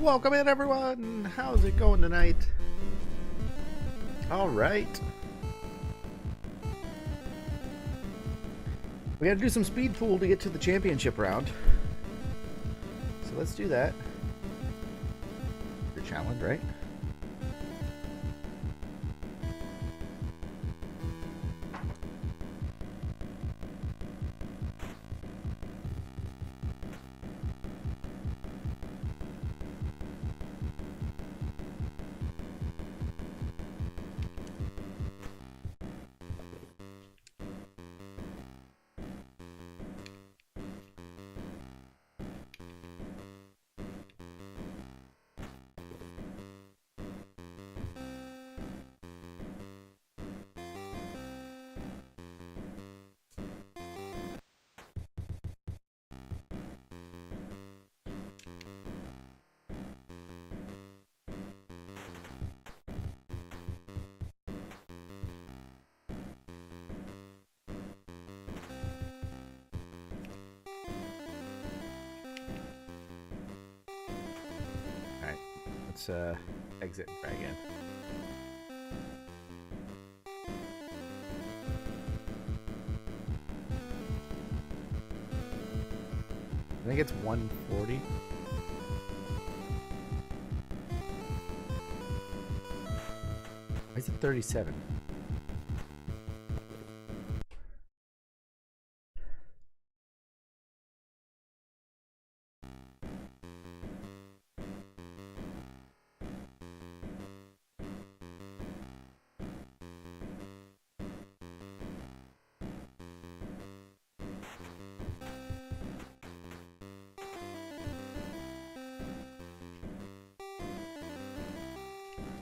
Welcome in, everyone. How's it going tonight? All right. We got to do some speed pool to get to the championship round. So let's do that. Your challenge, right? Let's exit and try again. I think it's 140. Why is it 37?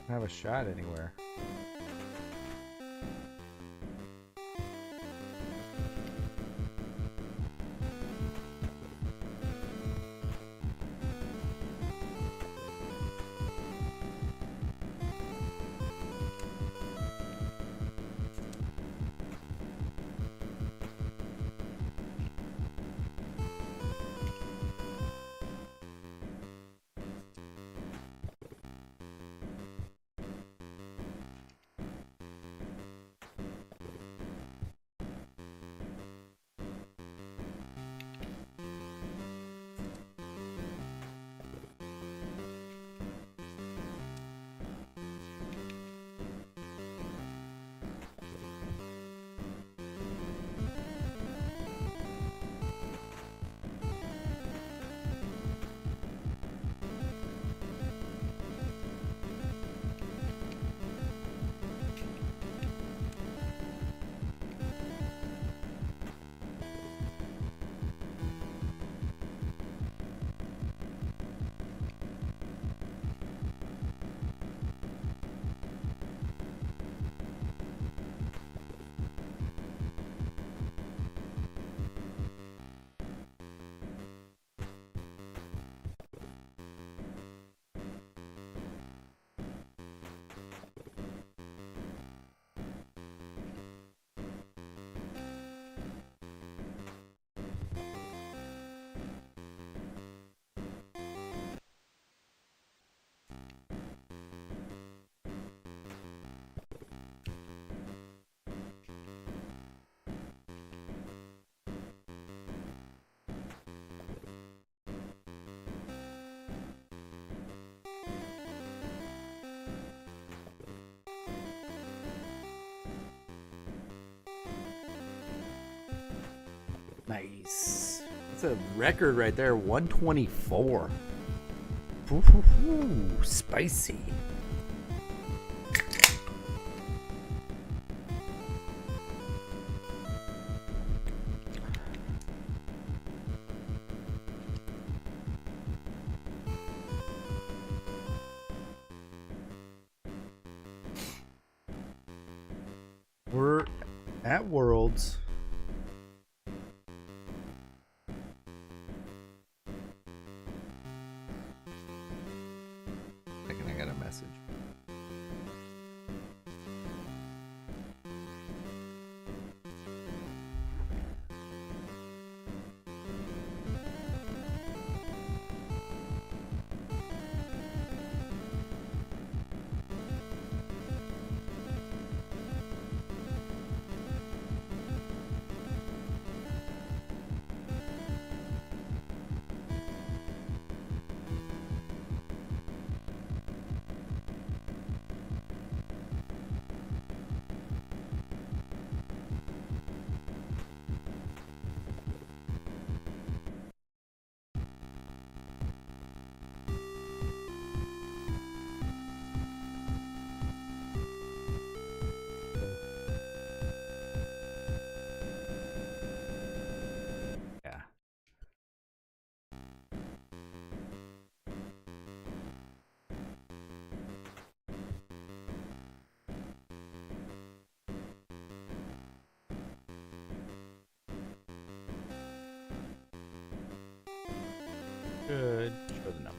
Have a shot anywhere. Nice. That's a record right there. 124. Ooh, spicy. We're at Worlds. I got a message. Should show the number.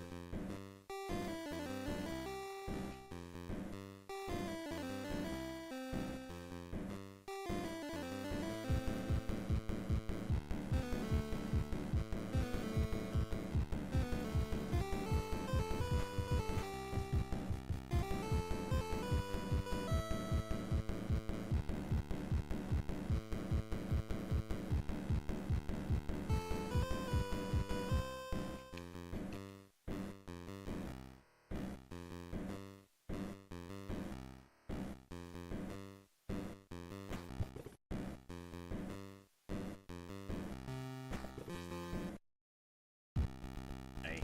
Nice.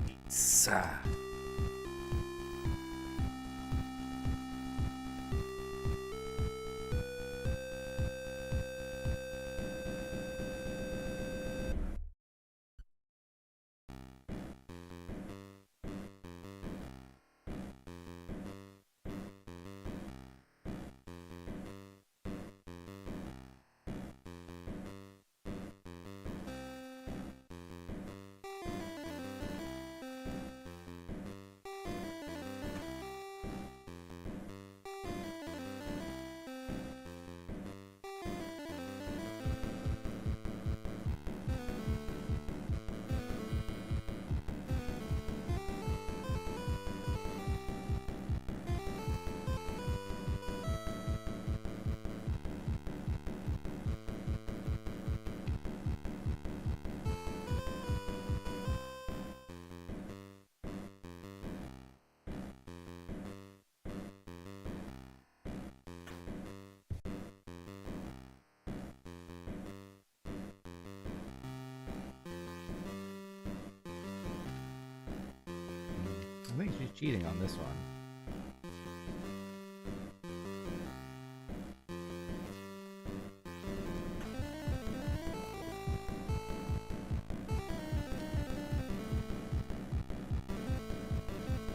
I think she's cheating on this one.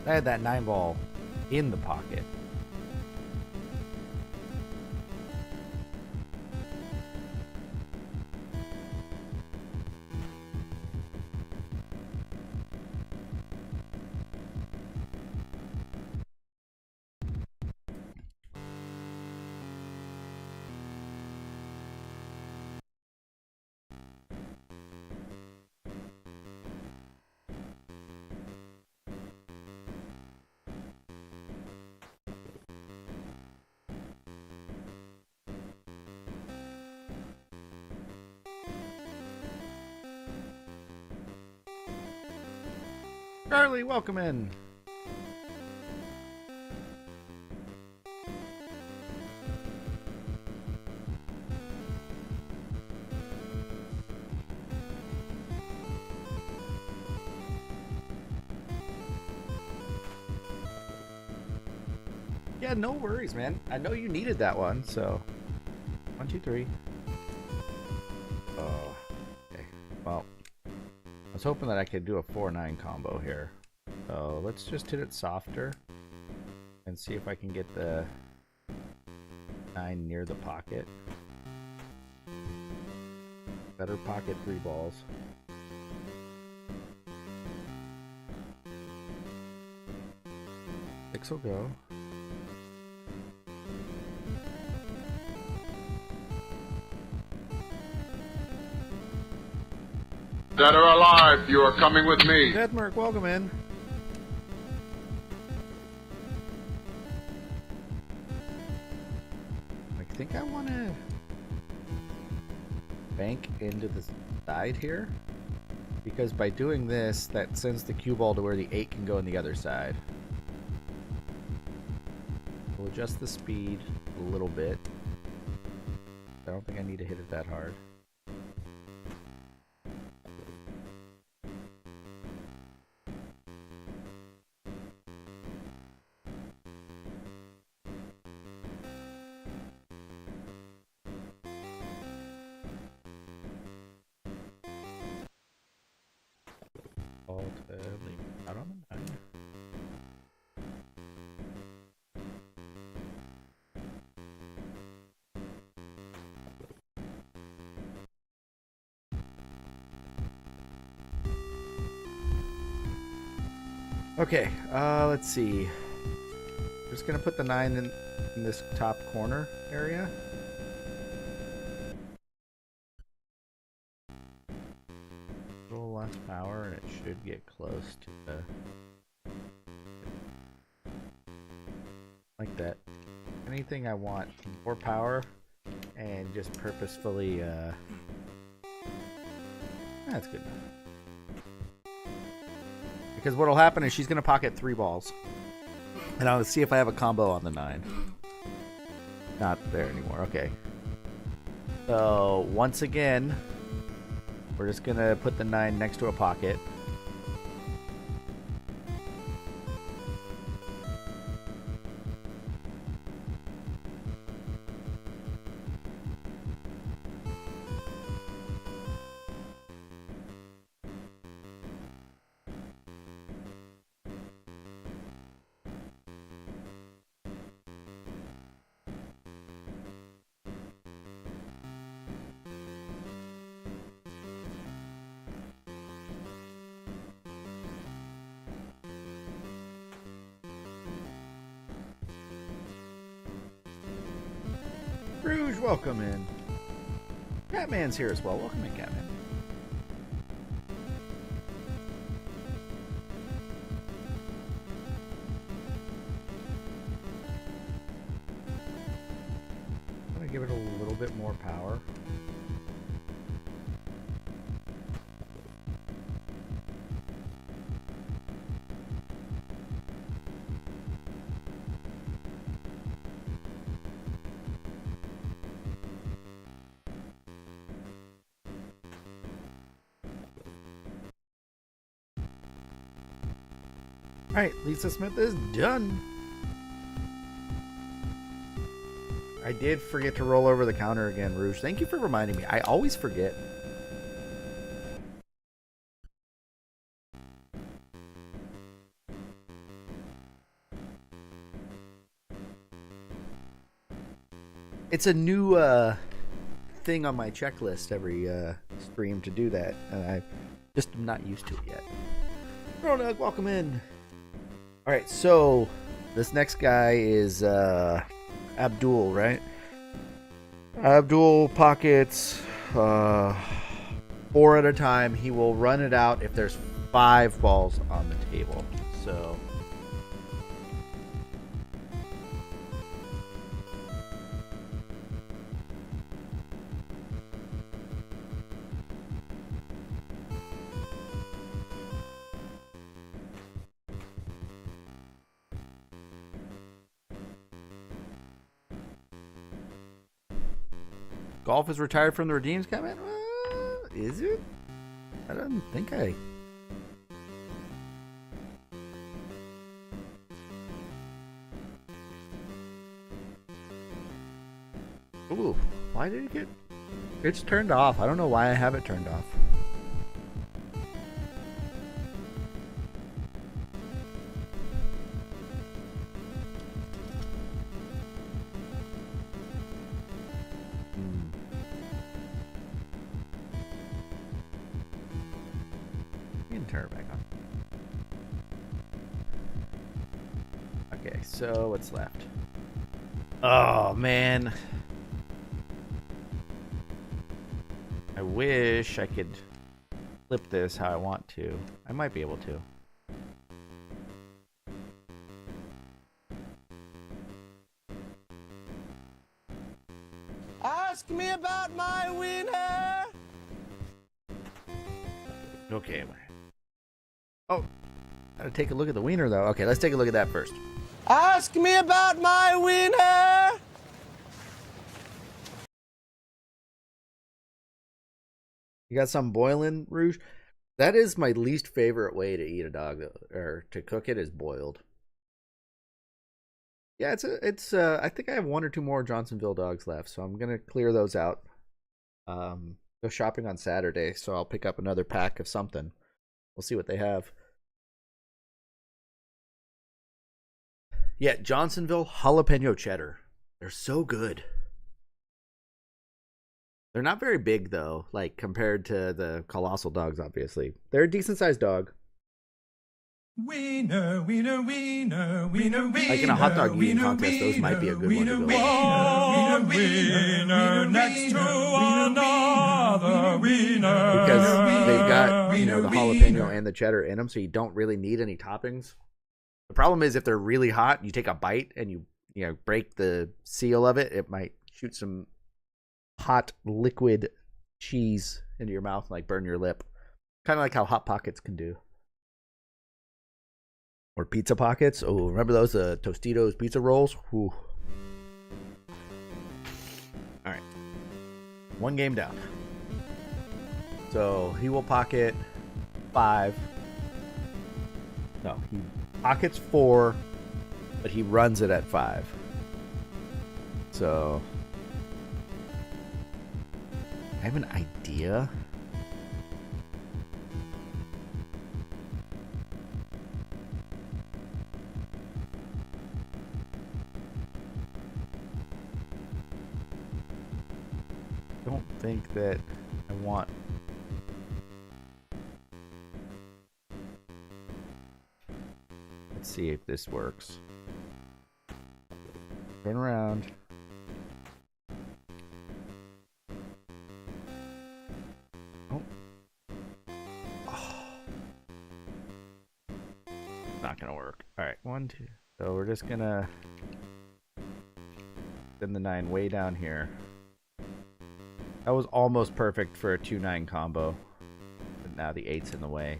I had that 9 ball in the pocket. Charlie, welcome in. Yeah, no worries, man. I know you needed that one, so 1, 2, 3. Oh, okay. Well, I was hoping that I could do a 4-9 combo here. So let's just hit it softer and see if I can get the 9 near the pocket. Better pocket 3 balls. 6 will go. Dead or alive, you are coming with me. Deadmark, welcome in. I think I want to bank into the side here, because by doing this, that sends the cue ball to where the 8 can go on the other side. We'll adjust the speed a little bit. I don't think I need to hit it that hard. Out on the 9. Okay, let's see. Just gonna put the 9 in this top corner area. A little less power, and it should get close to the... like that. Anything I want more power, and just purposefully, that's good enough. Because what'll happen is she's gonna pocket 3 balls. And I'll see if I have a combo on the 9. Not there anymore. Okay. So, once again, we're just going to put the 9 next to a pocket. Rouge, welcome in. Catman's here as well. Welcome in, Catman. I'm going to give it a little bit more power. Alright, Lisa Smith is done. I did forget to roll over the counter again, Rouge. Thank you for reminding me. I always forget. It's a new thing on my checklist every stream to do that, and I just am not used to it yet. Roanoke, welcome in. Alright, so this next guy is Abdul, right? Abdul pockets 4 at a time. He will run it out if there's 5 balls on the table. So golf is retired from the redeems, comment? Is it? I don't think I... Ooh, why did it get... It's turned off. I don't know why I have it turned off. Turn it back on. Okay, so what's left? Oh man, I wish I could flip this how I want to. I might be able to. Ask me about my winner. Okay. Oh, gotta take a look at the wiener though. Okay, let's take a look at that first. Ask me about my winner. You got some boiling, Rouge? That is my least favorite way to eat a dog, or to cook it, is boiled. Yeah, it's I think I have 1 or 2 more Johnsonville dogs left, so I'm gonna clear those out. Go shopping on Saturday, so I'll pick up another pack of something. We'll see what they have. Yeah, Johnsonville jalapeno cheddar. They're so good. They're not very big though, like compared to the colossal dogs, obviously. They're a decent sized dog. Wiener, wiener, wiener, wiener, wiener. Like in a hot dog eating contest, those might be a good one to go. Wiener, wiener, next to another wiener. Because they've got, you know, the jalapeno and the cheddar in them, so you don't really need any toppings. The problem is if they're really hot, you take a bite and you know, break the seal of it, it might shoot some hot liquid cheese into your mouth and like burn your lip. Kind of like how Hot Pockets can do. Or Pizza Pockets. Oh, remember those Tostitos pizza rolls? Whew. All right. One game down. So he will pocket 5. No, he pockets 4, but he runs it at 5. So I have an idea. I don't think that I want. Let's see if this works. Turn around. Oh. Not gonna work. All right, 1, 2. So we're just gonna send the 9 way down here. That was almost perfect for a 2-9 combo, but now the 8's in the way.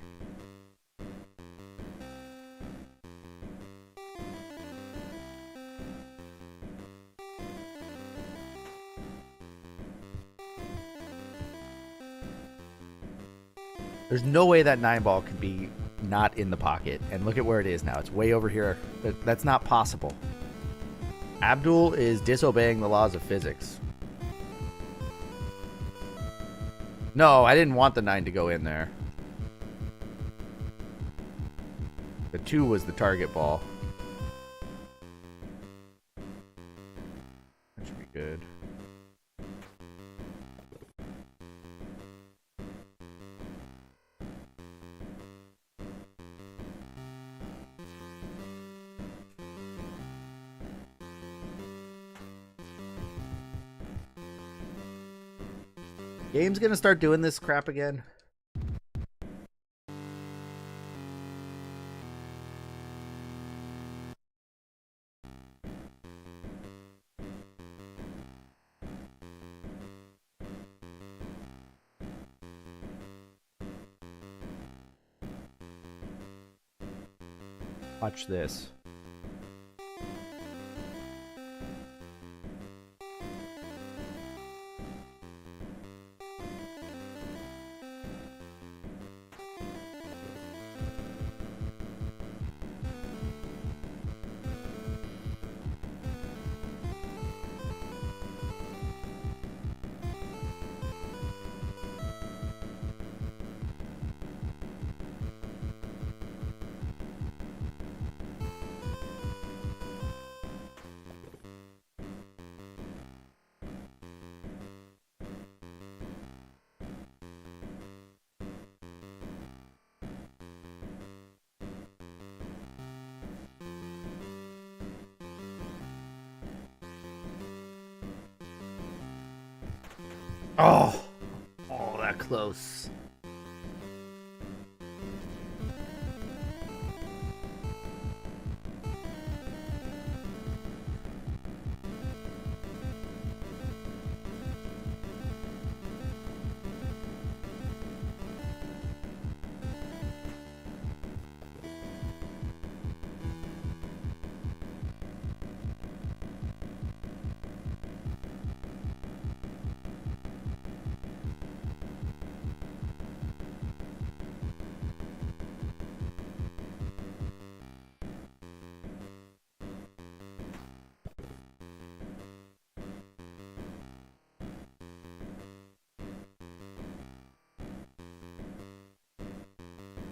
There's no way that 9 ball could be not in the pocket, and look at where it is now. It's way over here. That's not possible. Abdul is disobeying the laws of physics. No, I didn't want the 9 to go in there. The 2 was the target ball. That should be good. Game's gonna start doing this crap again. Watch this. Oh, that close.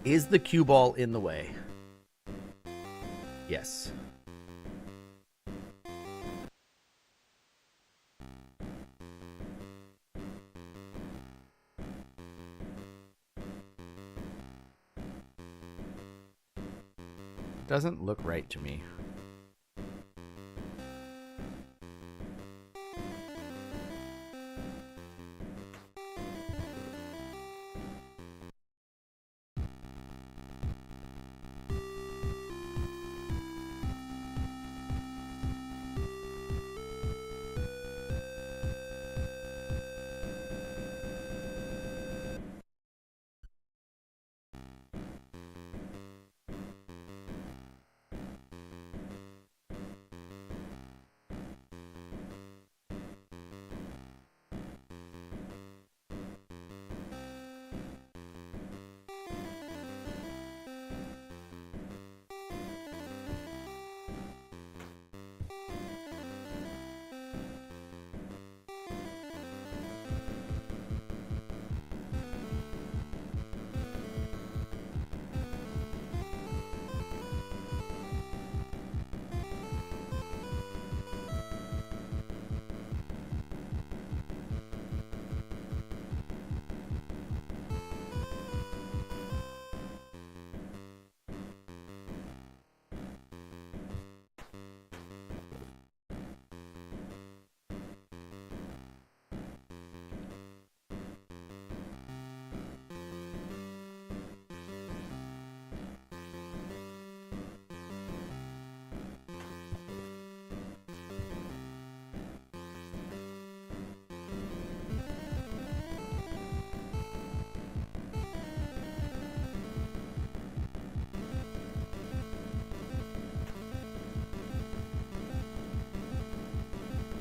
Is the cue ball in the way? Yes. doesn't look right to me.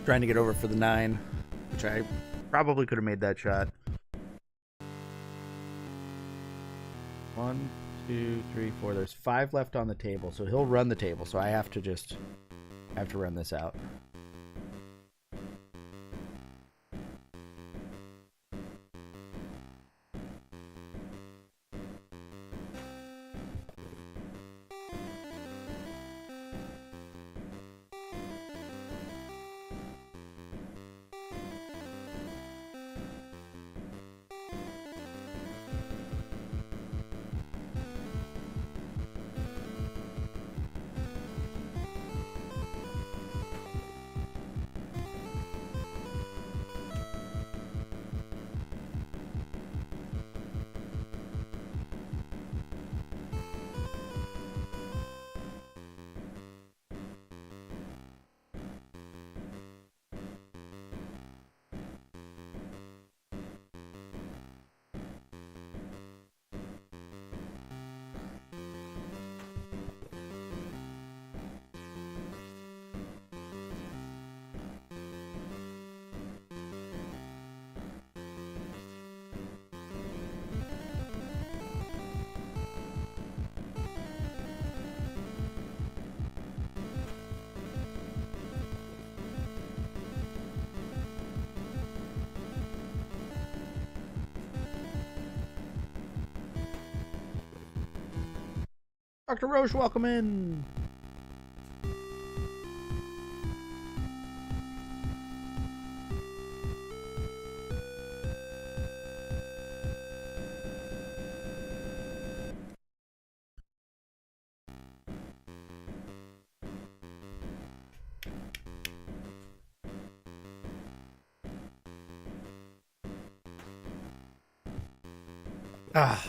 Trying to get over for the 9, which I probably could have made that shot. 1, 2, 3, 4. There's 5 left on the table, so he'll run the table. So I have to run this out. Dr. Roche, welcome in. Ah.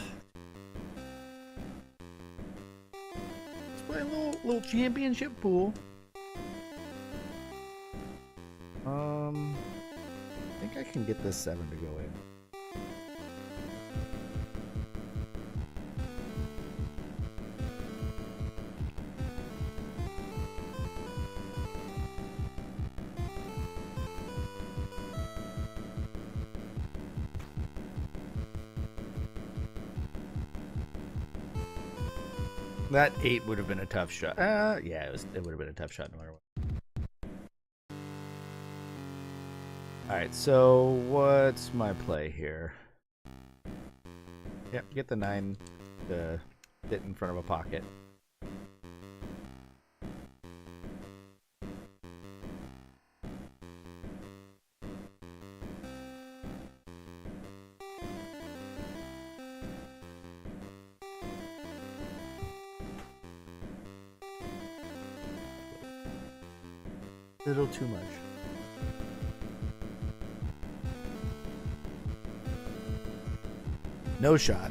Let's play a little championship pool. I think I can get this 7 to go in. That 8 would have been a tough shot. Yeah, it would have been a tough shot no matter what. Alright, so what's my play here? Yep, get the 9 to sit in front of a pocket. Little too much. No shot.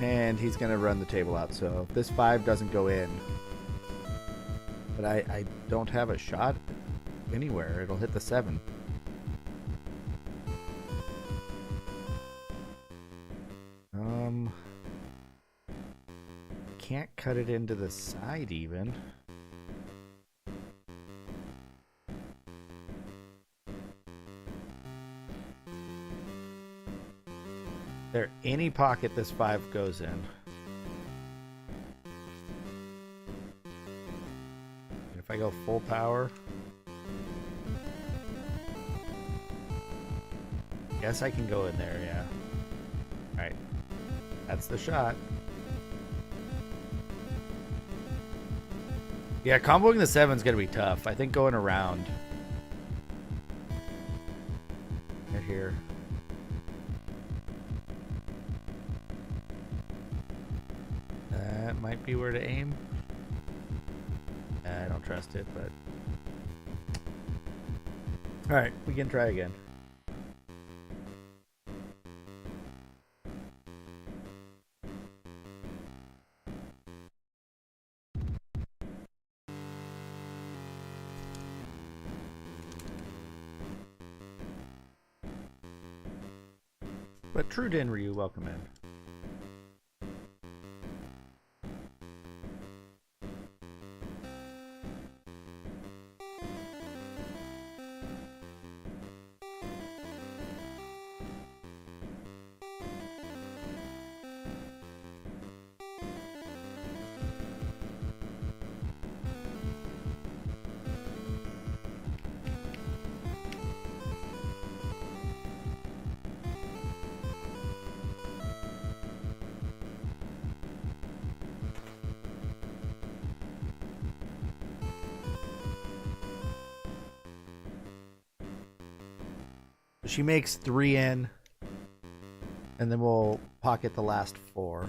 And he's going to run the table out. So if this 5 doesn't go in, but I don't have a shot anywhere. It'll hit the 7. Can't cut it into the side even. There any pocket this 5 goes in. If I go full power, guess I can go in there, yeah. Alright. That's the shot. Yeah, comboing the 7's gonna be tough. I think going around. Right here. That might be where to aim. I don't trust it, but... Alright, we can try again. But True Ryu, welcome in. She makes 3 in, and then we'll pocket the last 4.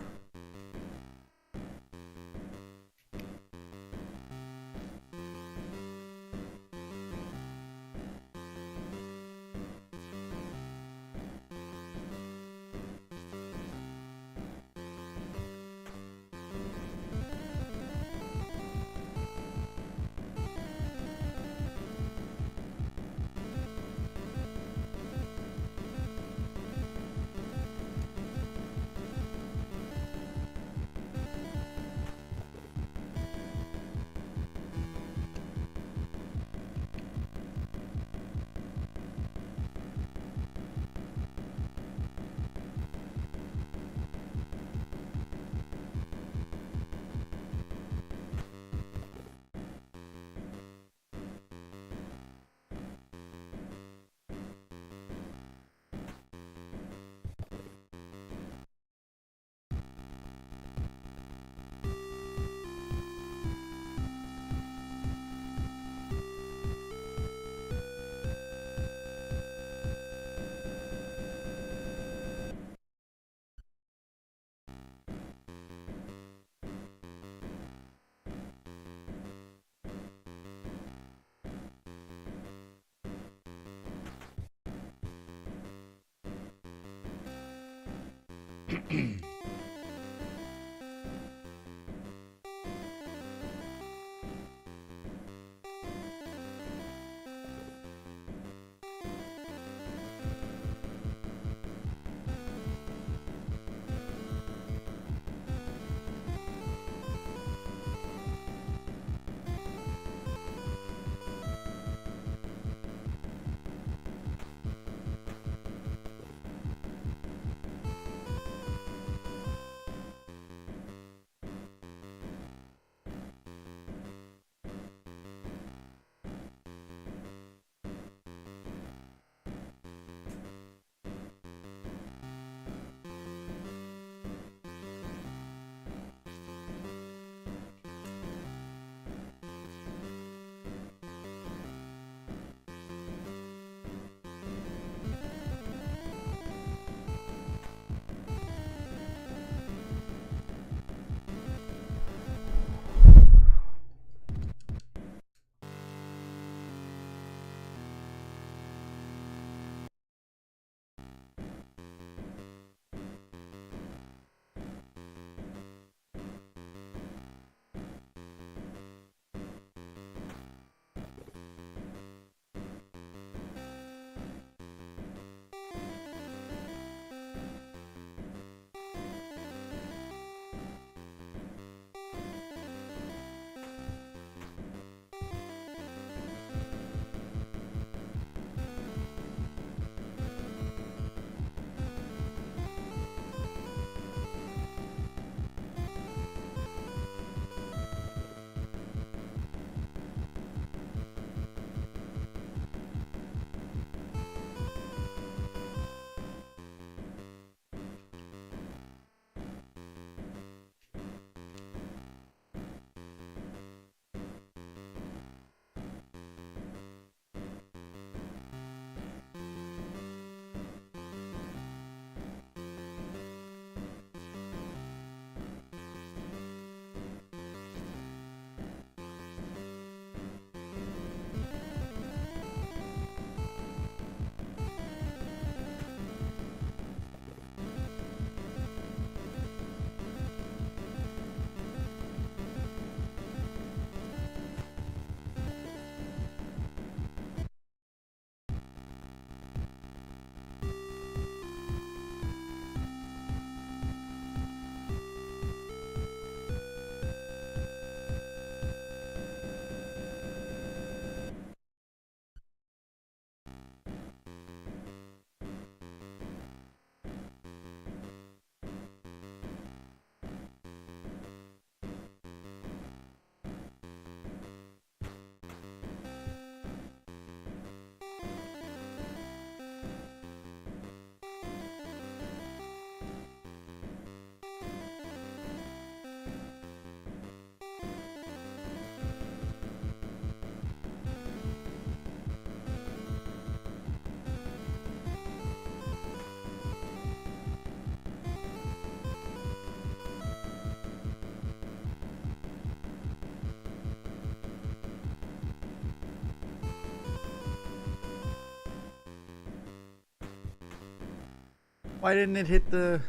Why didn't it hit the...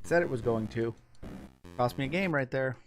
Said it was going to. Cost me a game right there.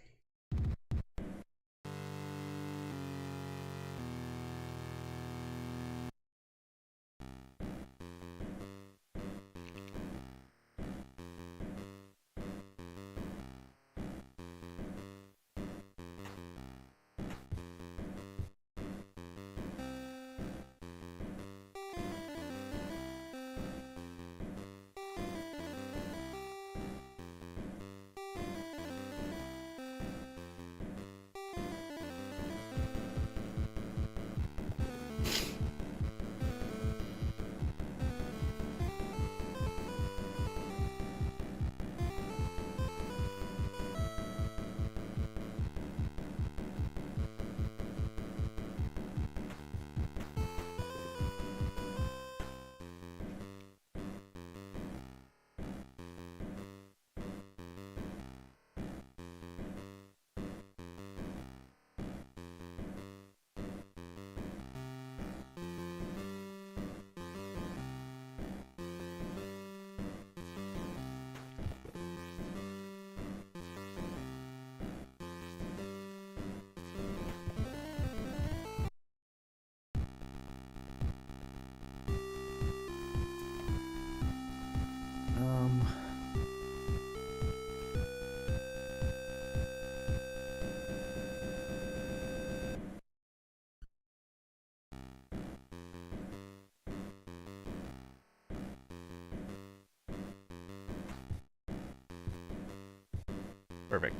Perfect.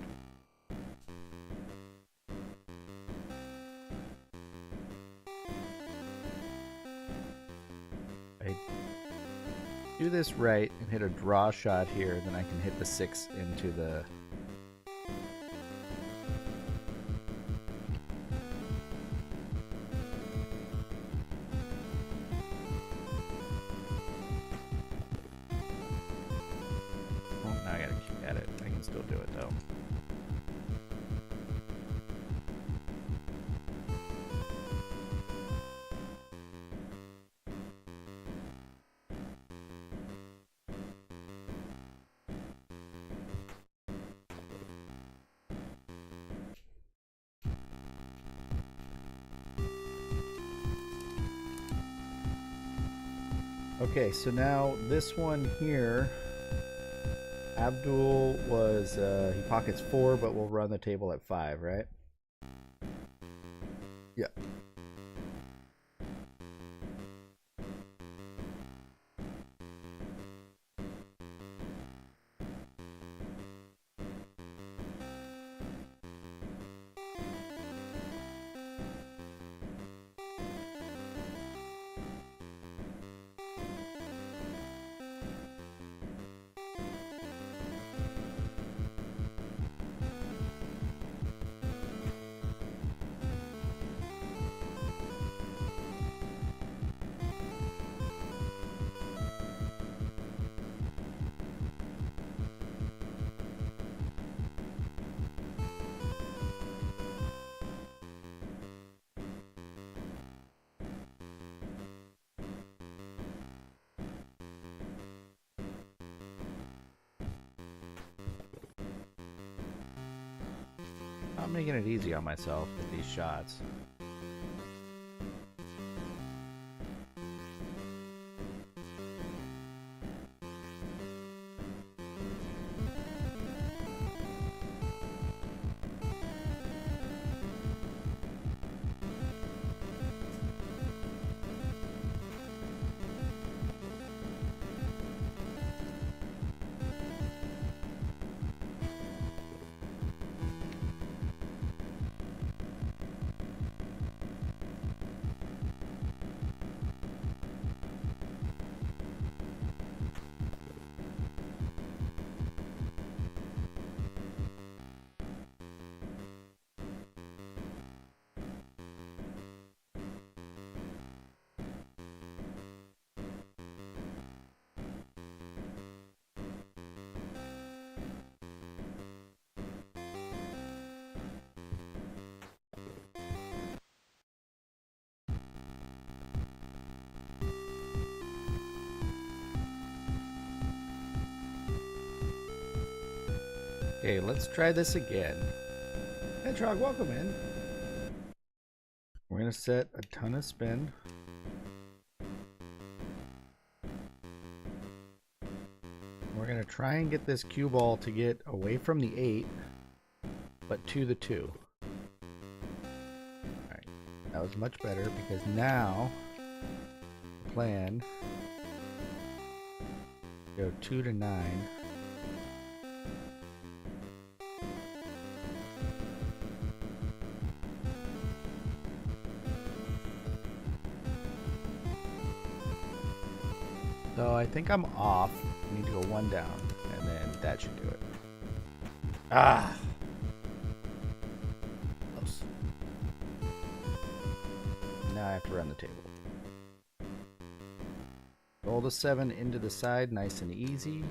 I do this right and hit a draw shot here, then I can hit the 6 into the... Oh, now I gotta keep at it. I can still do it though. Okay, so now this one here, Abdul was, he pockets 4, but we'll run the table at 5, right? Yeah. I'm making it easy on myself with these shots. Okay, let's try this again. Hedgehog, welcome in. We're gonna set a ton of spin. We're gonna try and get this cue ball to get away from the 8, but to the 2. Alright, that was much better because now the plan go 2 to 9. So I think I'm off. I need to go 1 down, and then that should do it. Ah! Close. Now I have to run the table. Roll the 7 into the side, nice and easy.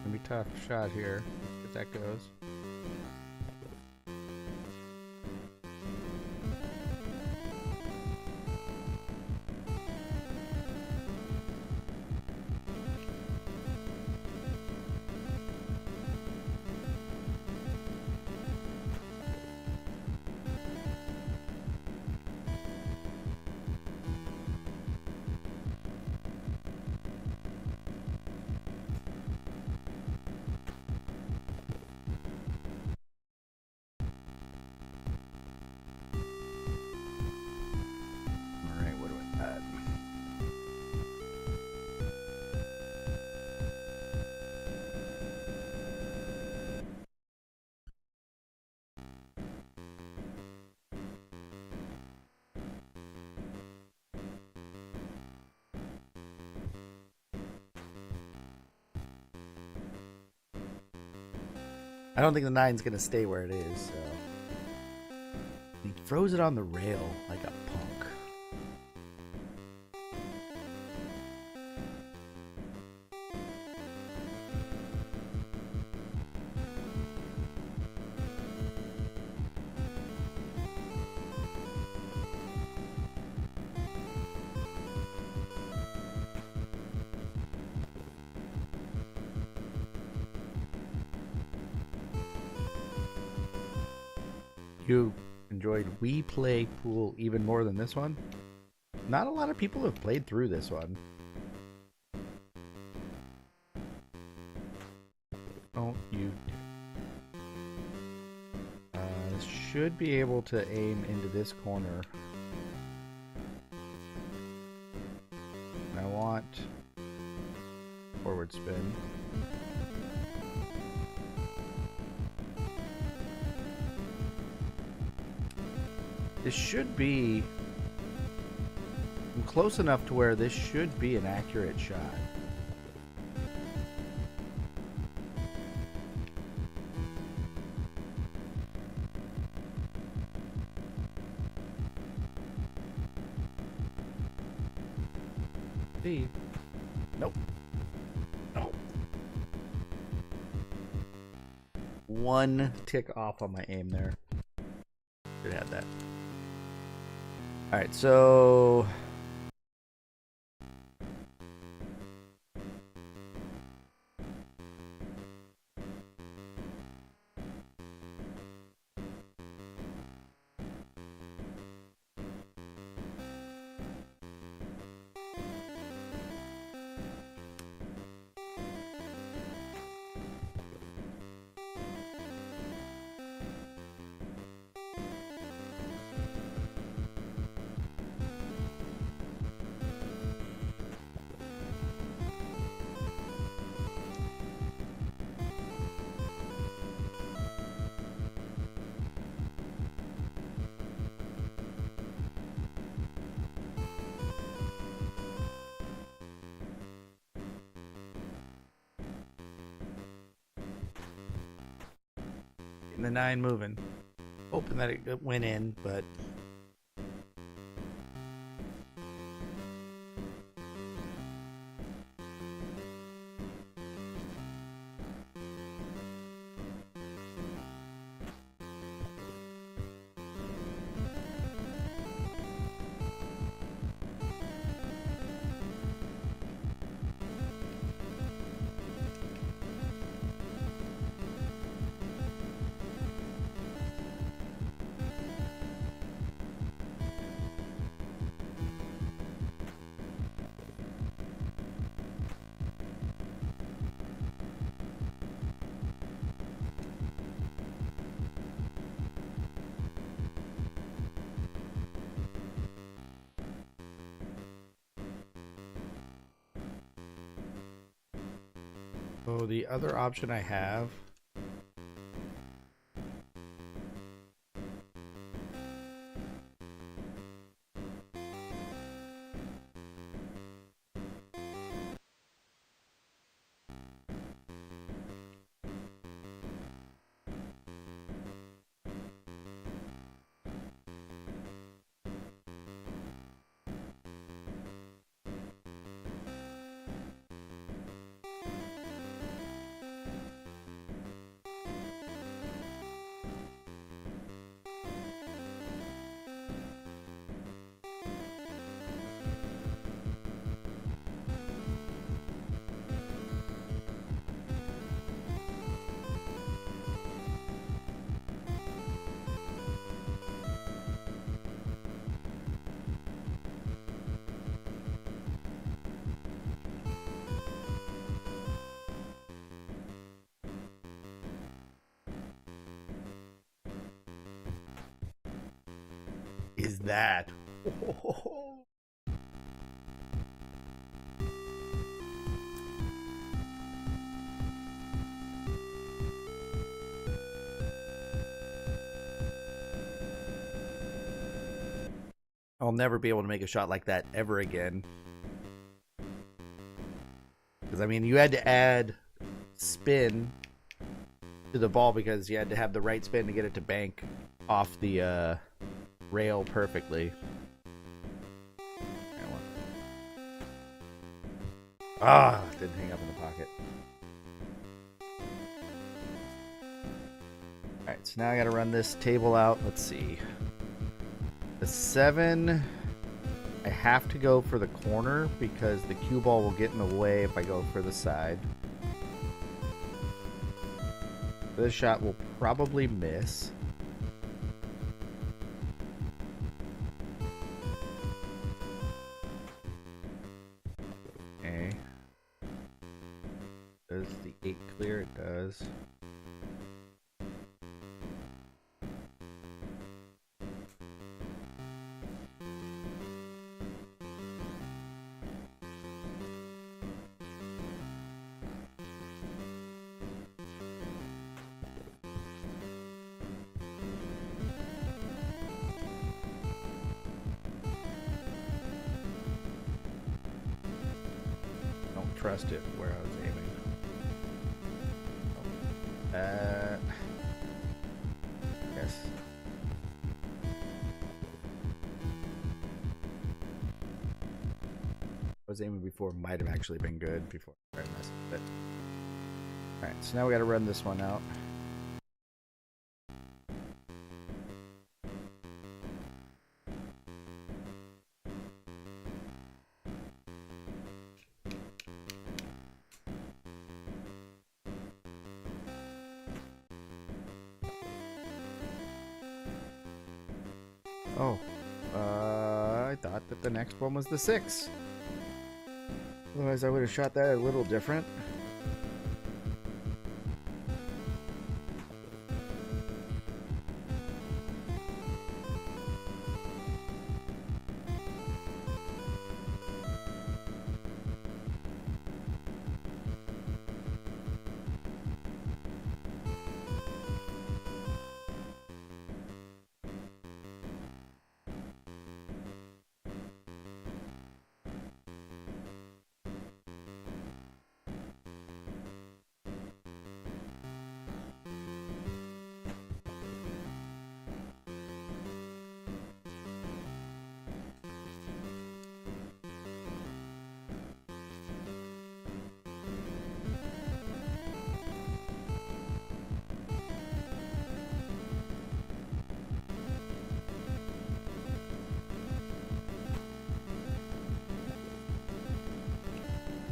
Gonna be a tough shot here if that goes. I don't think the 9's gonna stay where it is, so he throws it on the rail like a punk. You enjoyed We Play Pool even more than this one? Not a lot of people have played through this one. Don't you should be able to aim into this corner. I want forward spin. This should be close enough to where this should be an accurate shot. See? Nope. No. One tick off on my aim there. Should have that. Alright, so getting the 9 moving. Hoping that it went in, but So the other option I have is that. I'll never be able to make a shot like that ever again. Because, I mean, you had to add spin to the ball because you had to have the right spin to get it to bank off the rail perfectly. Ah, didn't hang up in the pocket. Alright, so now I gotta run this table out. Let's see. The 7, I have to go for the corner because the cue ball will get in the way if I go for the side. This shot will probably miss. Okay. Does the 8 clear? It does. Trust it where I was aiming. Yes. I was aiming before, might have actually been good before I messed with it. Alright, so now we gotta run this one out. Oh, I thought that the next one was the 6. Otherwise, I would have shot that a little different.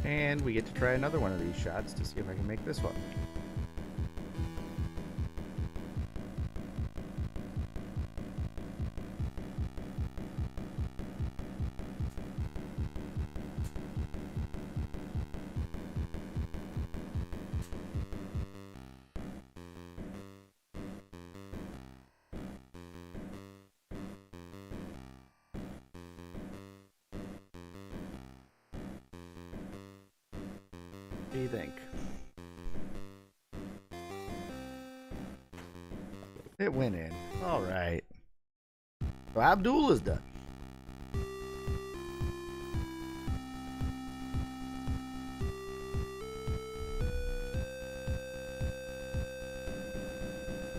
And we get to try another one of these shots to see if I can make this one. What do you think? It went in. All right. So Abdul is done.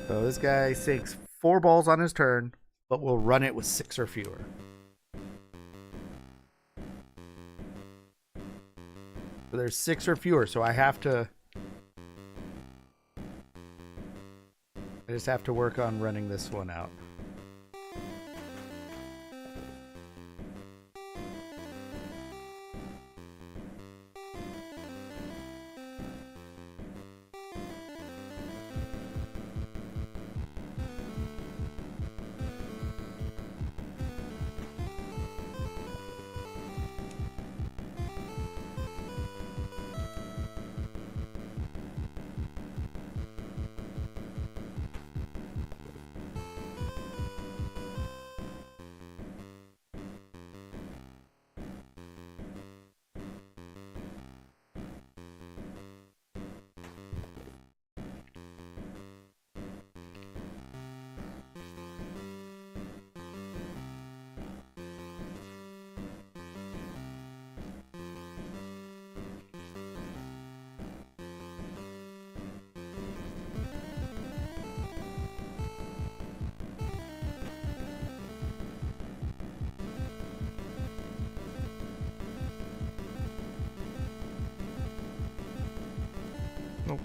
So this guy sinks 4 balls on his turn, but will run it with 6 or fewer. So there's 6 or fewer, so I just have to work on running this one out. Nope.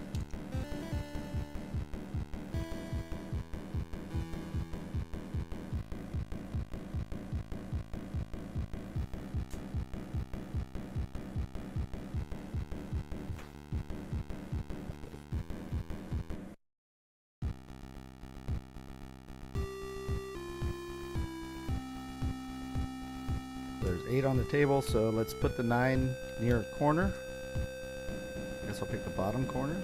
There's 8 on the table, so let's put the 9 near a corner. I guess I'll pick the bottom corner.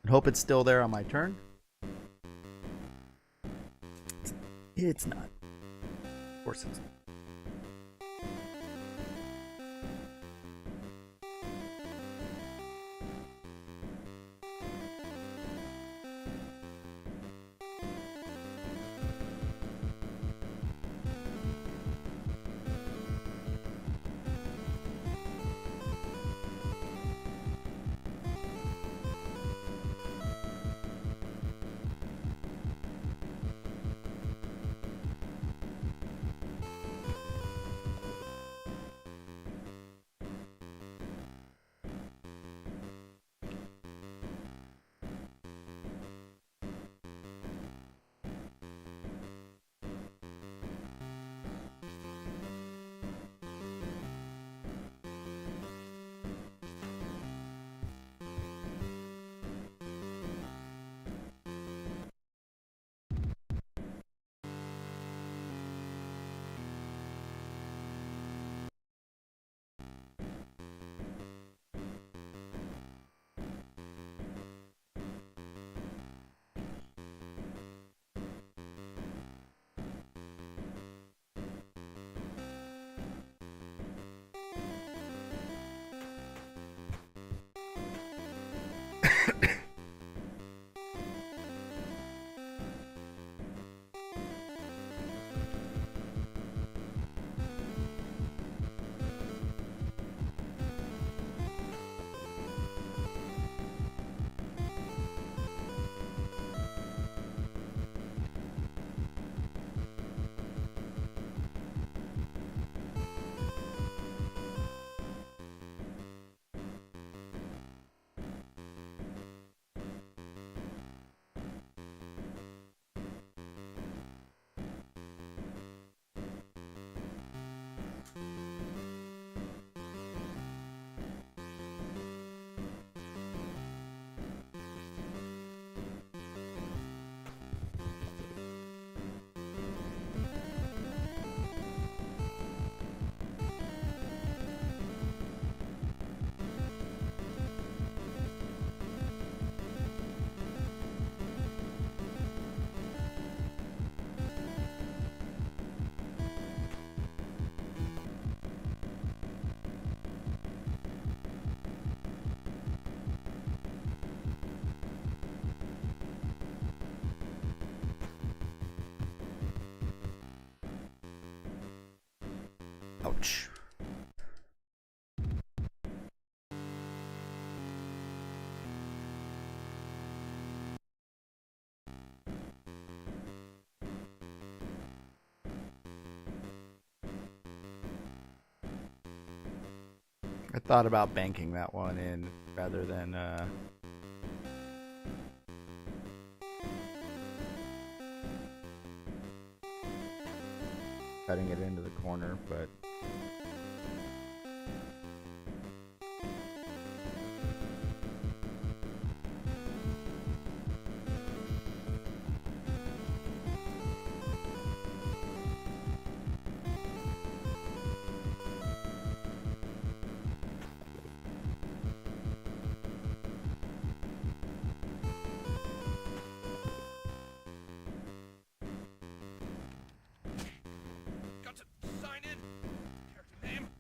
And hope it's still there on my turn. It's not. Of course it's not. Ouch. I thought about banking that one in rather than cutting it into the corner, but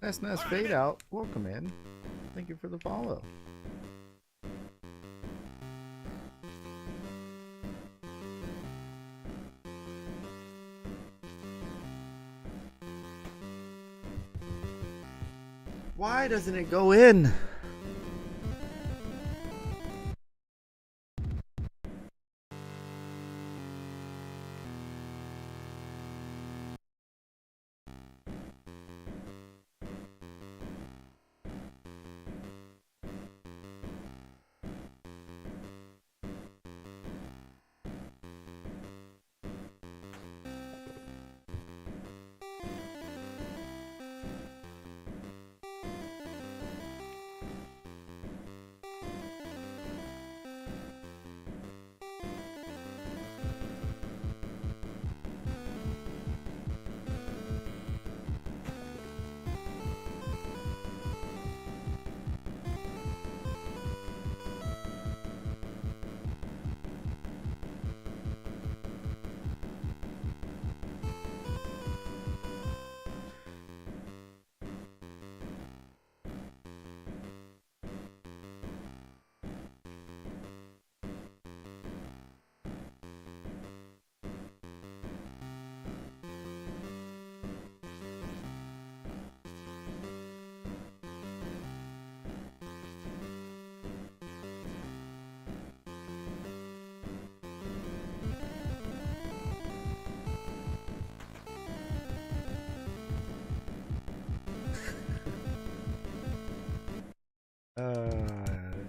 SNES Fade Out, welcome in. Thank you for the follow. Why doesn't it go in?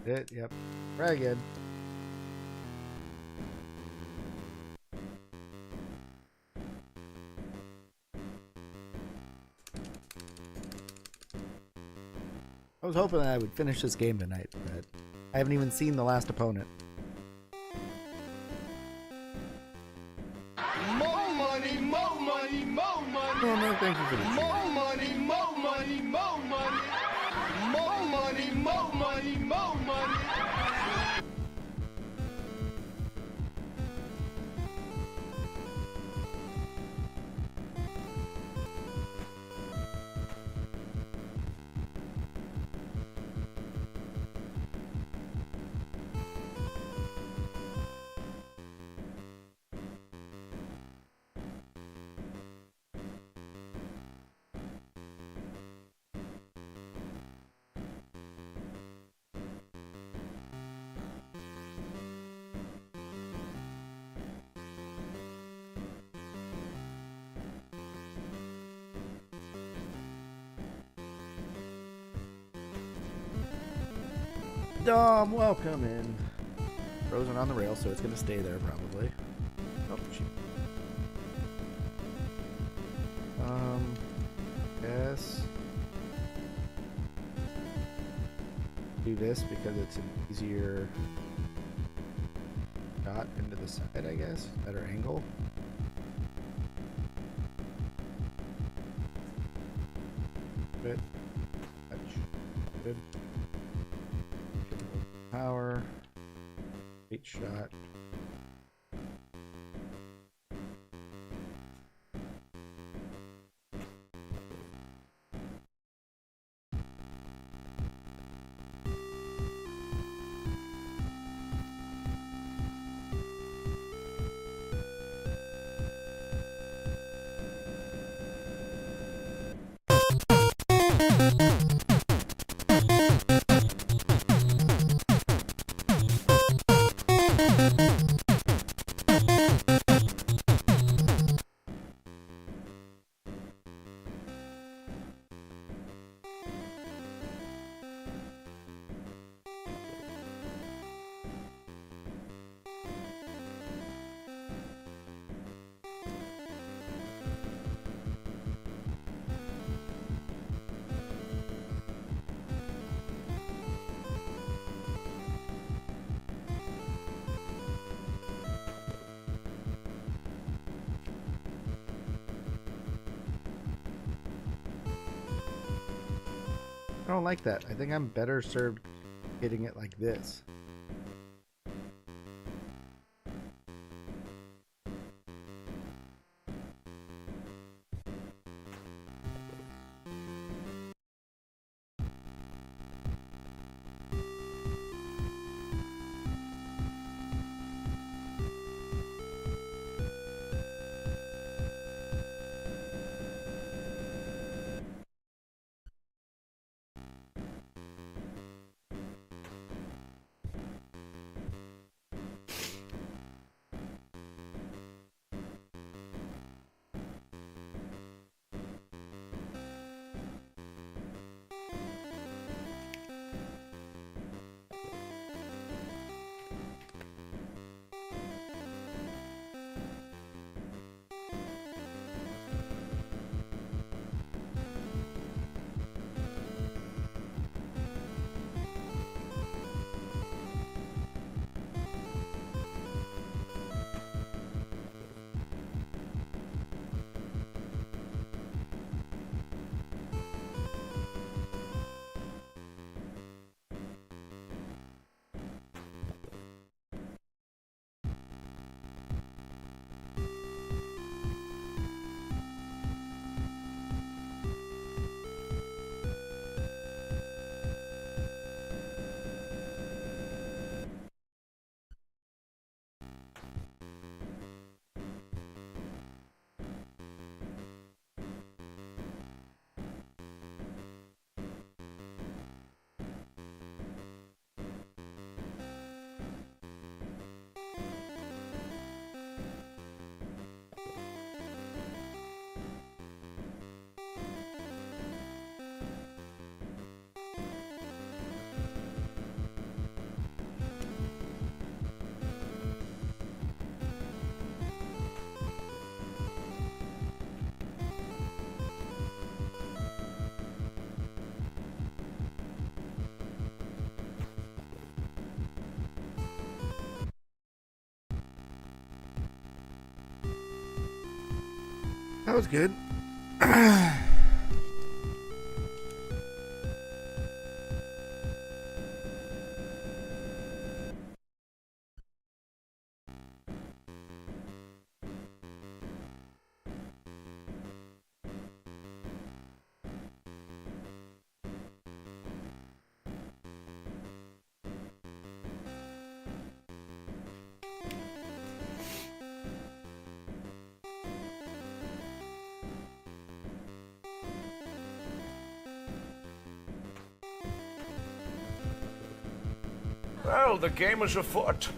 Yep. Try again. I was hoping that I would finish this game tonight, but I haven't even seen the last opponent. More money, more money, more money. Oh no, thank you for the More money, more money, more money. More money, more money, more money. Dom, welcome in. Frozen on the rail, so it's gonna stay there probably. Oh, shoot. Yes. Do this because it's an easier shot into the side, I guess. Better angle. Good. Good. Power. 8 shot. I don't like that. I think I'm better served getting it like this. That was good. Well, the game is afoot.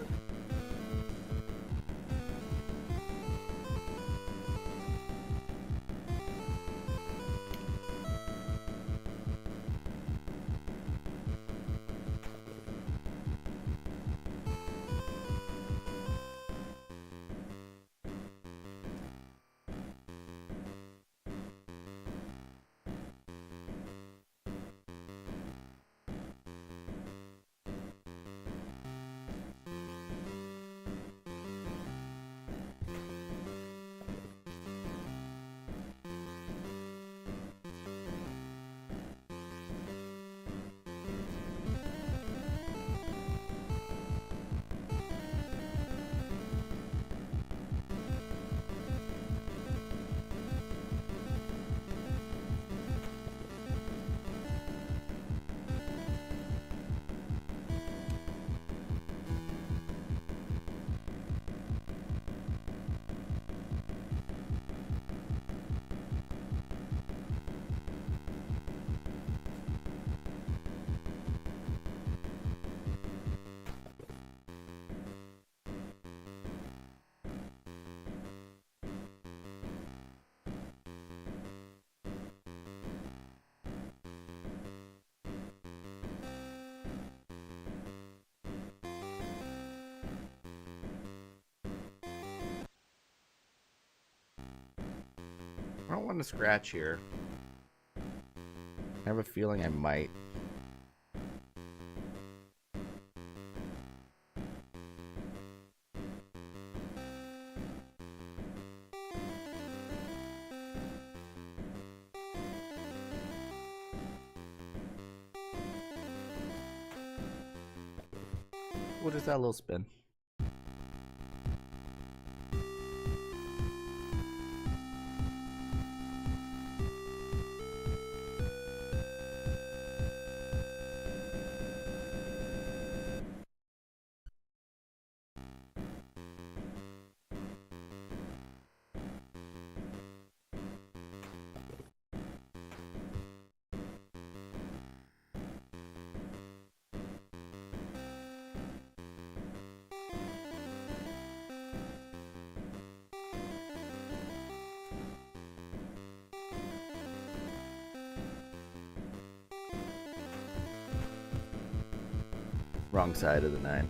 I don't want to scratch here. I have a feeling I might. What is that little spin? Wrong side of the 9.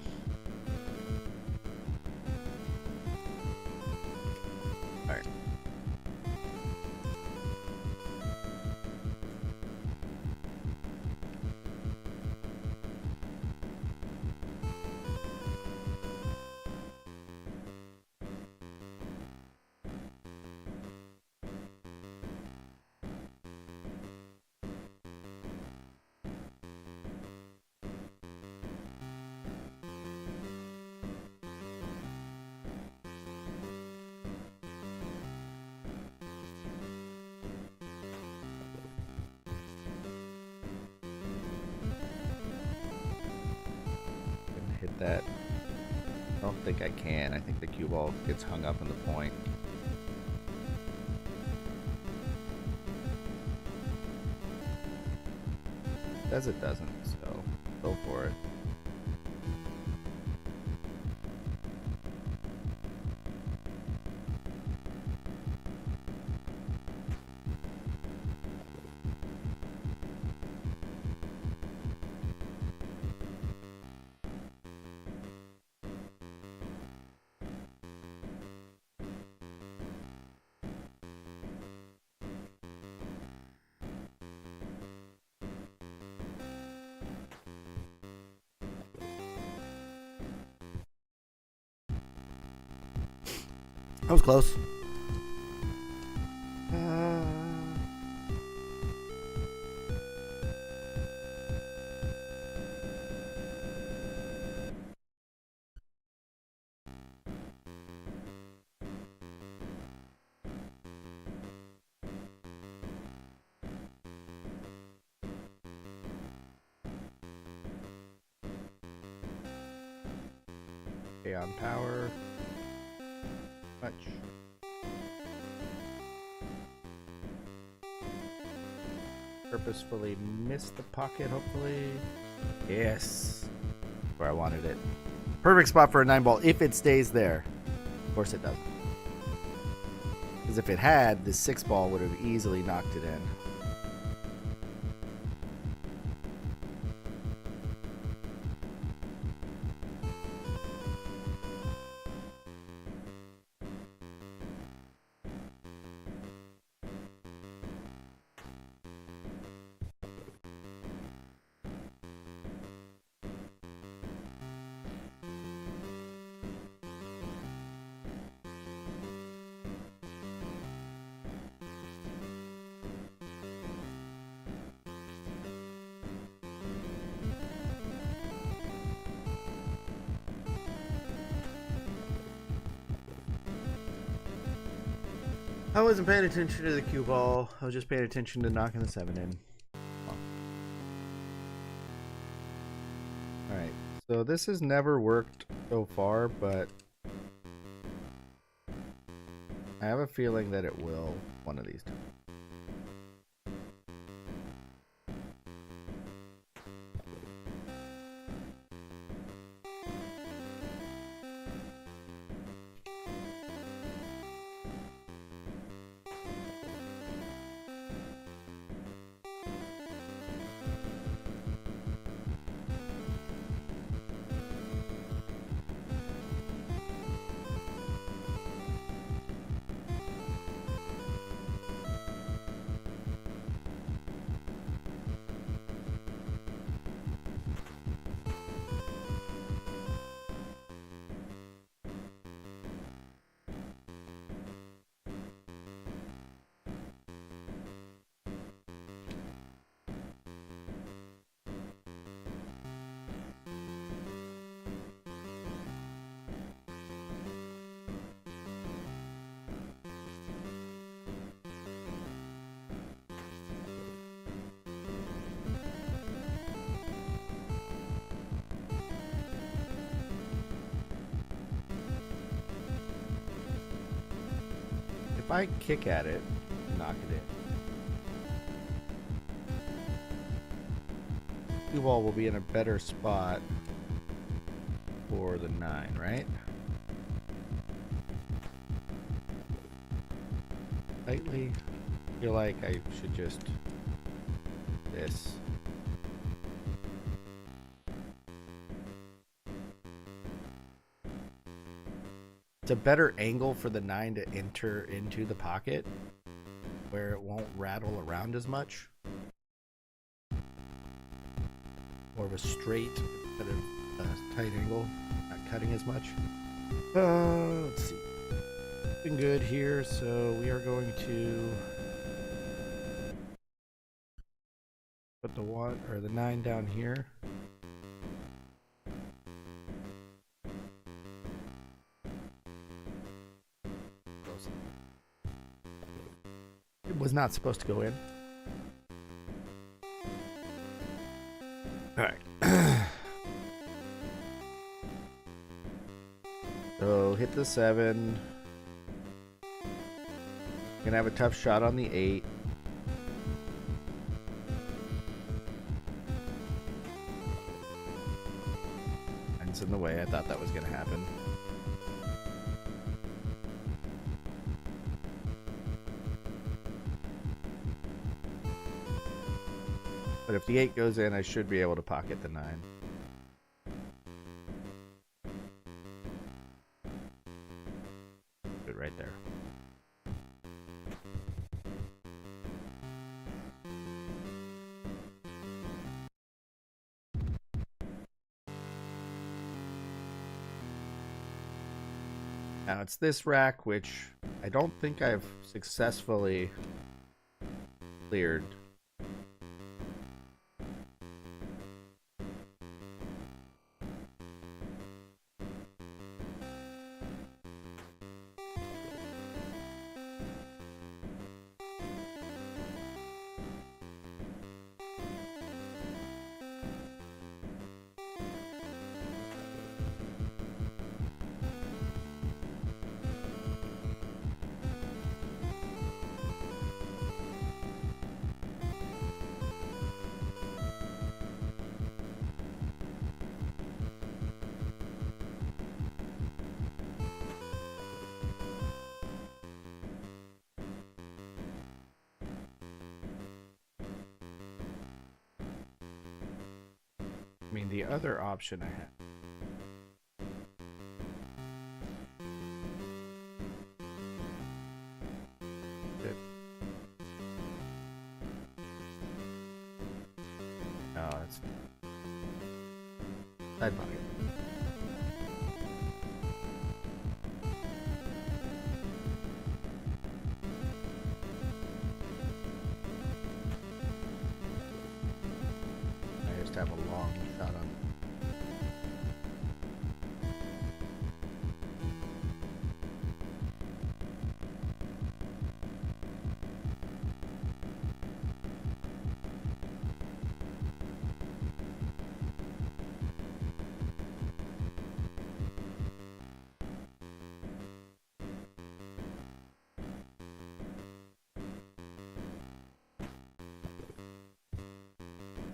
All right. Hit that. I don't think I can. I think the cue ball gets hung up in the point. Says it doesn't, so go for it. That was close. Okay, on power. Much. Purposefully missed the pocket, hopefully. Yes. Where I wanted it. Perfect spot for a 9-ball if it stays there. Of course it doesn't. Because if it had, this 6-ball would have easily knocked it in. I wasn't paying attention to the cue ball. I was just paying attention to knocking the 7 in. Alright, so this has never worked so far, but I have a feeling that it will one of these times. I kick at it, knock it in, cue ball will be in a better spot for the 9, right? Lightly. Feel like I should just this. It's a better angle for the 9 to enter into the pocket where it won't rattle around as much. More of a straight, kind of tight angle, not cutting as much. Let's see. Been good here, so we are going to put the 1 or the 9 down here. It was not supposed to go in. All right. So hit the 7. Gonna have a tough shot on the 8. And it's in the way. I thought that was gonna happen. But if the 8 goes in, I should be able to pocket the 9. Good right there. Now it's this rack, which I don't think I've successfully cleared. I mean, the other option I had. Oh, that's side pocket. I just have a long shot on.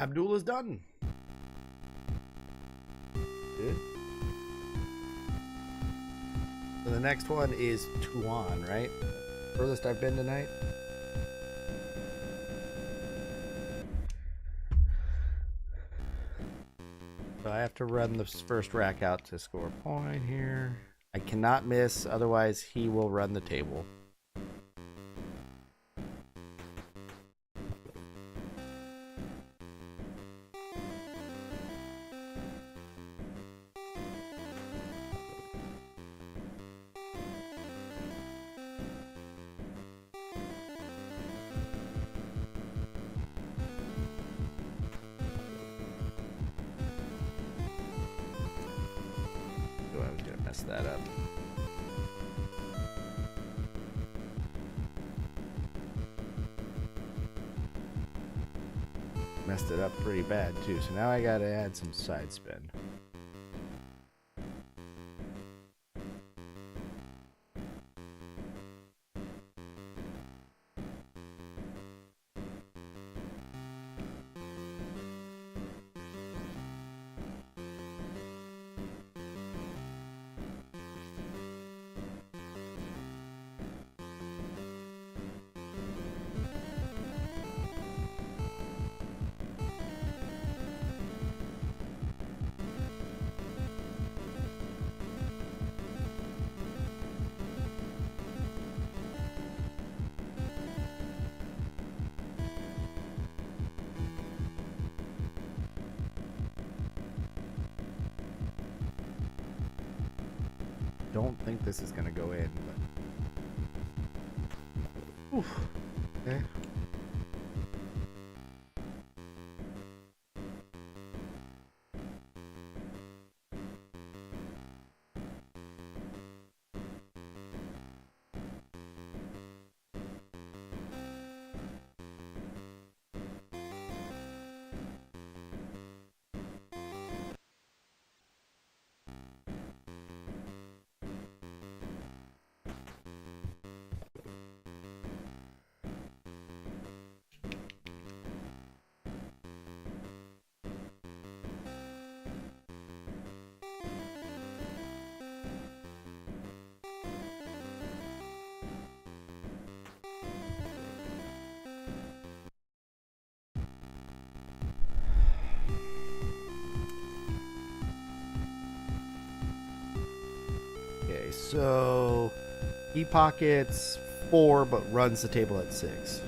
Abdul is done. Good. So the next one is Tuan, right? Furthest I've been tonight. So I have to run the first rack out to score a point here. I cannot miss, otherwise he will run the table. That up. Messed it up pretty bad too, so now I gotta add some side spin. don't think this is gonna go in. But... Oof. Okay. Okay, so he pockets 4 but runs the table at 6.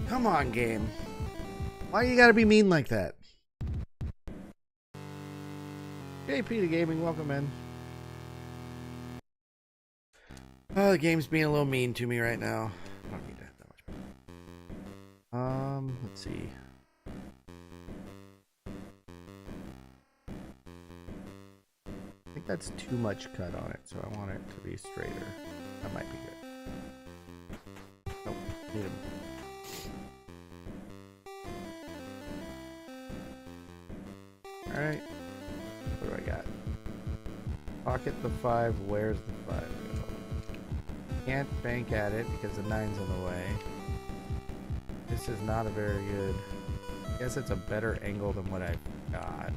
Come on, game. Why you gotta be mean like that? JP to Gaming, welcome in. Oh, the game's being a little mean to me right now. I don't need that much. Let's see. I think that's too much cut on it, so I want it to be straighter. That might be good. Nope, need him. Alright, what do I got? Pocket the 5, where's the 5 go? Can't bank at it because the 9's in the way. This is not a very good... I guess it's a better angle than what I've got.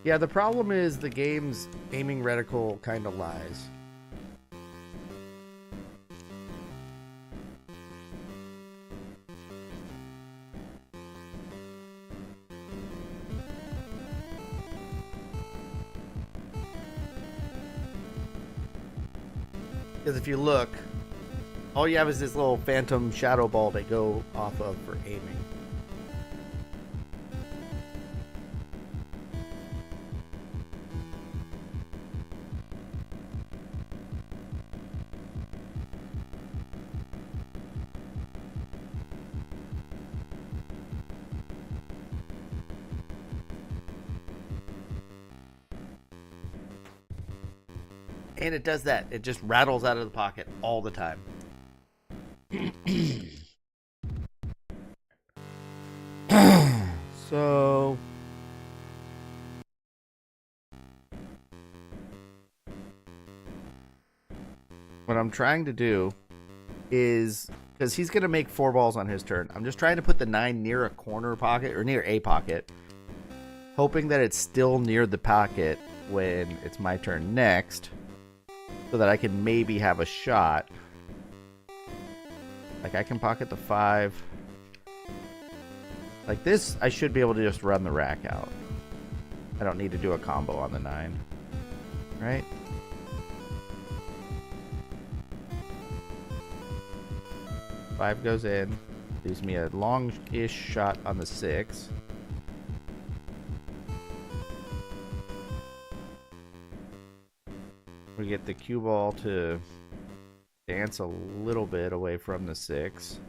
Yeah, the problem is the game's aiming reticle kind of lies. Because if you look, all you have is this little phantom shadow ball to go off of for aiming. And it does that. It just rattles out of the pocket all the time. So... what I'm trying to do is... because he's going to make 4 balls on his turn. I'm just trying to put the 9 near a corner pocket, or near a pocket. Hoping that it's still near the pocket when it's my turn next. So that I can maybe have a shot. Like I can pocket the 5. Like this, I should be able to just run the rack out. I don't need to do a combo on the 9. Right? 5 goes in. Leaves me a long-ish shot on the 6. We get the cue ball to dance a little bit away from the 6.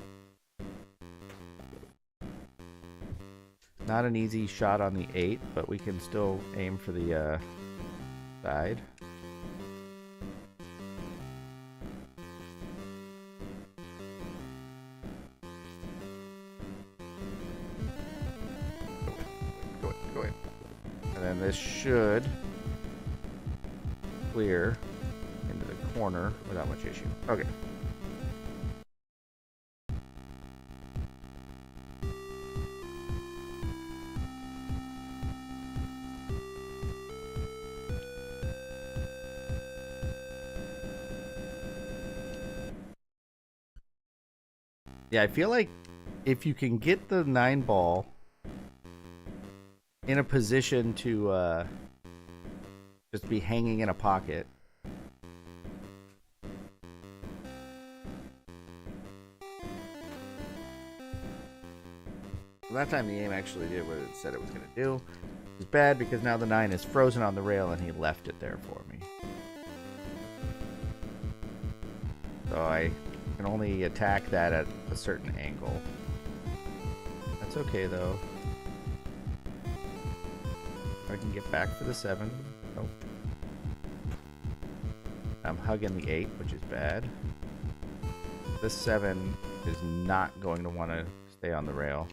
Not an easy shot on the 8, but we can still aim for the side. Go in. And then this should clear into the corner without much issue. Okay. Yeah, I feel like if you can get the 9 ball in a position to just be hanging in a pocket. That time the aim actually did what it said it was going to do. It's bad because now the 9 is frozen on the rail and he left it there for me. So I can only attack that at a certain angle. That's okay though. I can get back for the 7. Nope. I'm hugging the 8, which is bad. This 7 is not going to want to stay on the rail.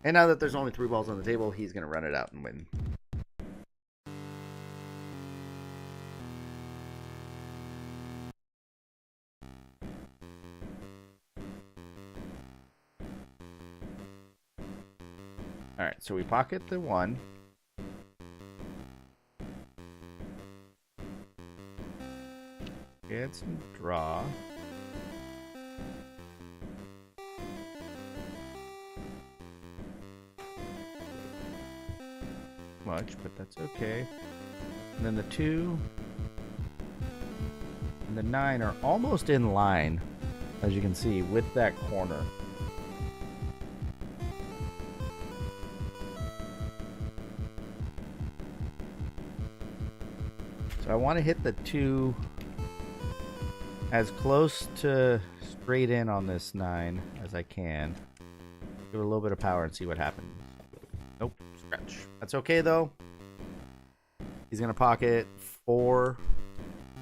And now that there's only 3 balls on the table, he's going to run it out and win. Alright, so we pocket the 1. Get some draw. Much, but that's okay. And then the 2 and the 9 are almost in line, as you can see, with that corner. So I want to hit the 2 as close to straight in on this 9 as I can. Give it a little bit of power and see what happens. Nope, scratch. That's okay though. He's gonna pocket 4.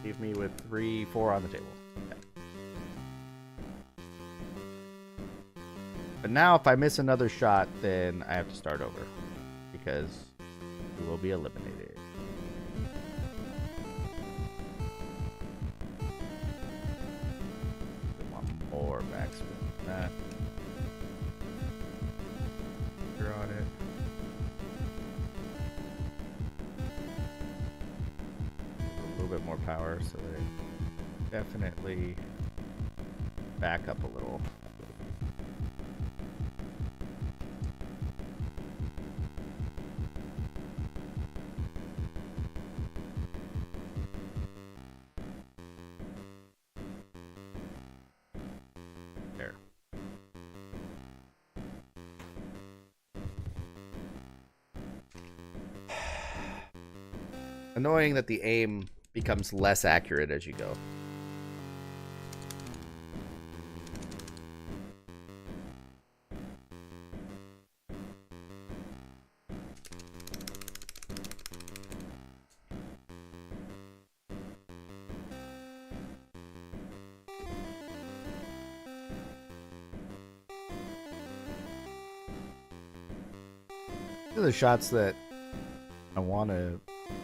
Leave me with 3, 4 on the table. Okay. But now if I miss another shot, then I have to start over. Because we will be eliminated. More backspin than that. You're on it. A little bit more power, so they definitely back up a little. There. Annoying that the aim becomes less accurate as you go. These are the shots that I want to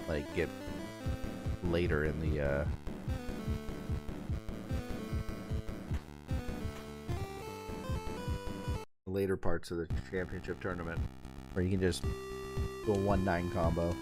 like get later in the later parts of the championship tournament, where you can just do a 1-9 combo.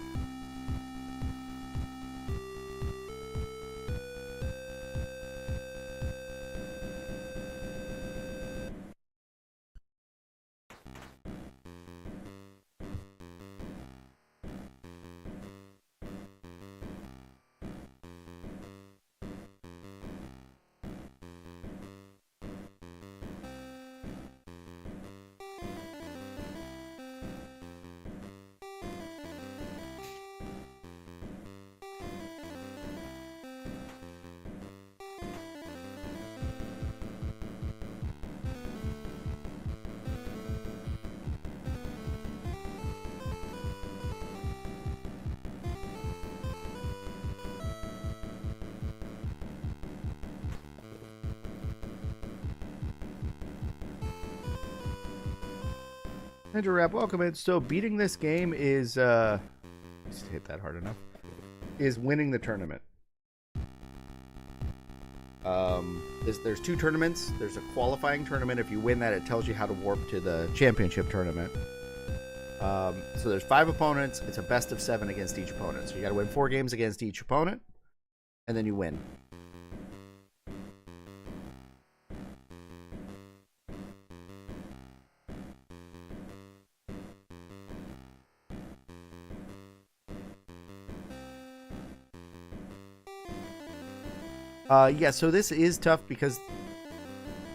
Ninja Rap, welcome in. So beating this game is just hit that hard enough. Is winning the tournament. There's 2 tournaments. There's a qualifying tournament. If you win that, it tells you how to warp to the championship tournament. So there's 5 opponents. It's a best of 7 against each opponent. So you got to win 4 games against each opponent, and then you win. Yeah, so this is tough because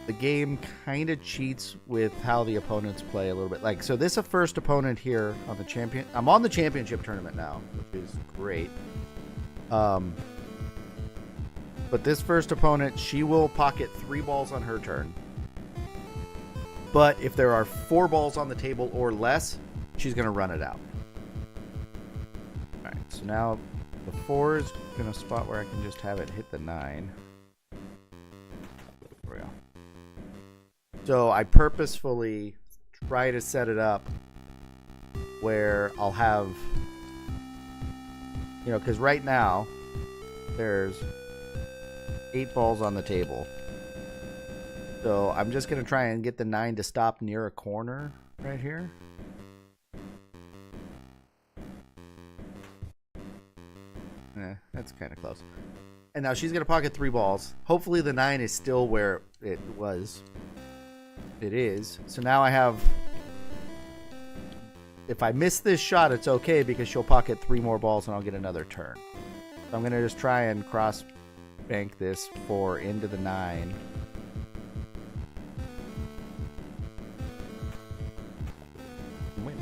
the game kind of cheats with how the opponents play a little bit. Like, so this is a first opponent here on the champion. I'm on the championship tournament now, which is great. But this first opponent, she will pocket 3 balls on her turn. But if there are 4 balls on the table or less, she's going to run it out. All right, so now the 4 is in a spot where I can just have it hit the 9. There we go. So I purposefully try to set it up where I'll have, you know, because right now there's 8 balls on the table. So I'm just going to try and get the 9 to stop near a corner right here. That's kind of close. And now she's going to pocket 3 balls. Hopefully the 9 is still where it was. It is. So now I have... If I miss this shot, it's okay because she'll pocket 3 more balls and I'll get another turn. So I'm going to just try and cross bank this 4 into the 9. Win.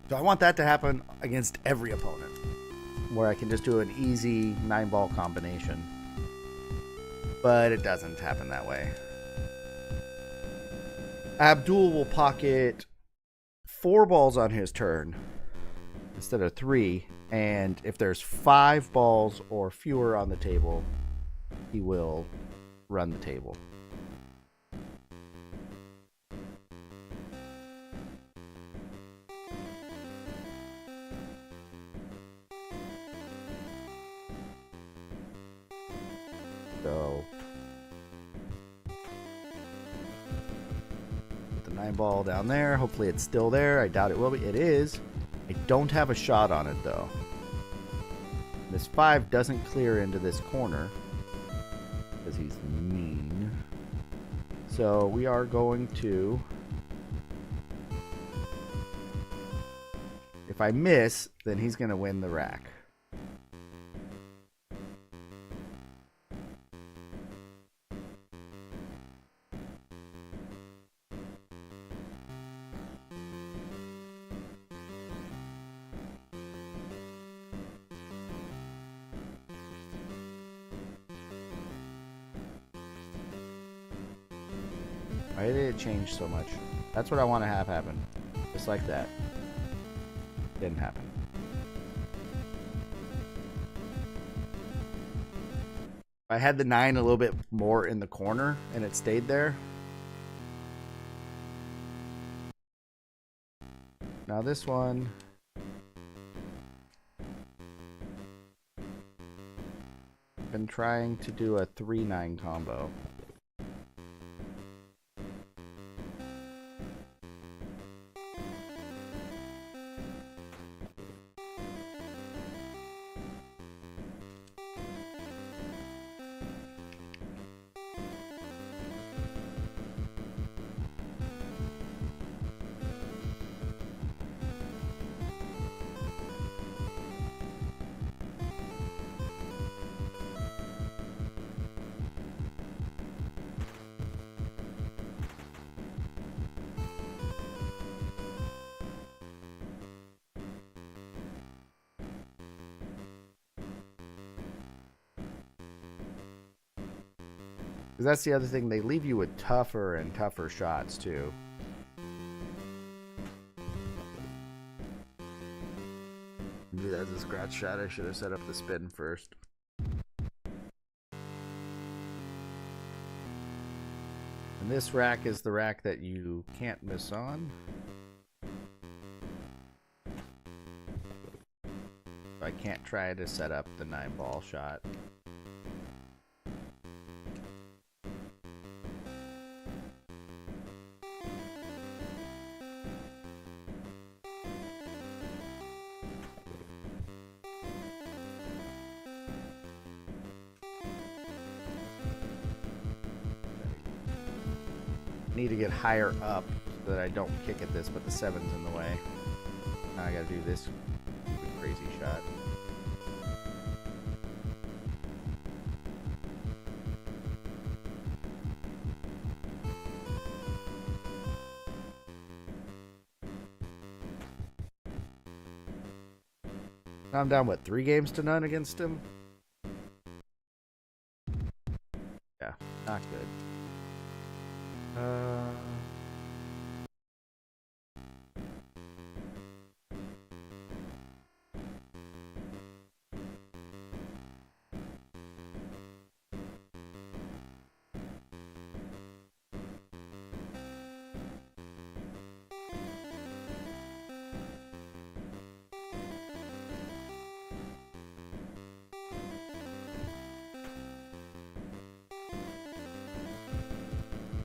So I want that to happen against every opponent, where I can just do an easy 9-ball combination. But it doesn't happen that way. Abdul will pocket 4 balls on his turn instead of 3, and if there's 5 balls or fewer on the table, he will run the table. So put the 9-ball down there. Hopefully it's still there. I doubt it will be. It is. I don't have a shot on it though. This 5 doesn't clear into this corner because he's mean. So we are going to... If I miss, then he's going to win the rack. Why did it change so much? That's what I want to have happen. Just like that. Didn't happen. If I had the 9 a little bit more in the corner and it stayed there. Now this one. I've been trying to do a 3-9 combo. Because that's the other thing, they leave you with tougher and tougher shots too. Maybe that's a scratch shot. I should have set up the spin first. And And this rack is the rack that you can't miss on. I can't try to set up the 9-ball shot. Need to get higher up so that I don't kick at this, but the 7's in the way. Now I gotta do this crazy shot. Now I'm down, what, 3 games to none against him? Yeah, not good.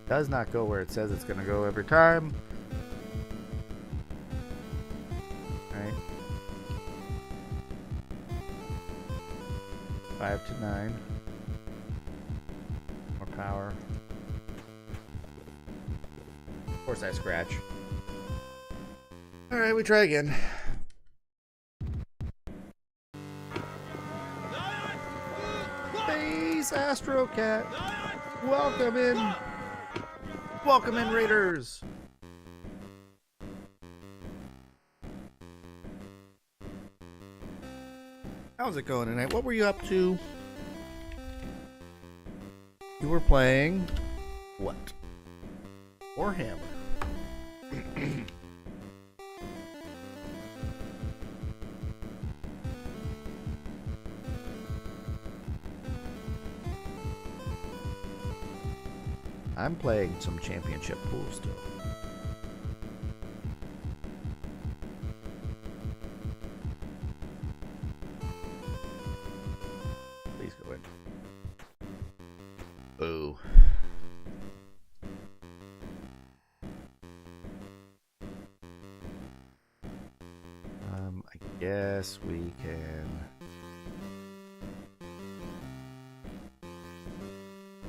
Does not go where it says it's gonna go every time. Right. 5 to 9. More power. Of course I scratch. Alright, we try again. Space Astro Cat! Welcome in! Welcome in, Raiders! How's it going tonight? What were you up to? You were playing... what? Warhammer. I'm playing some championship pool still. Please go in. Boo. I guess we can...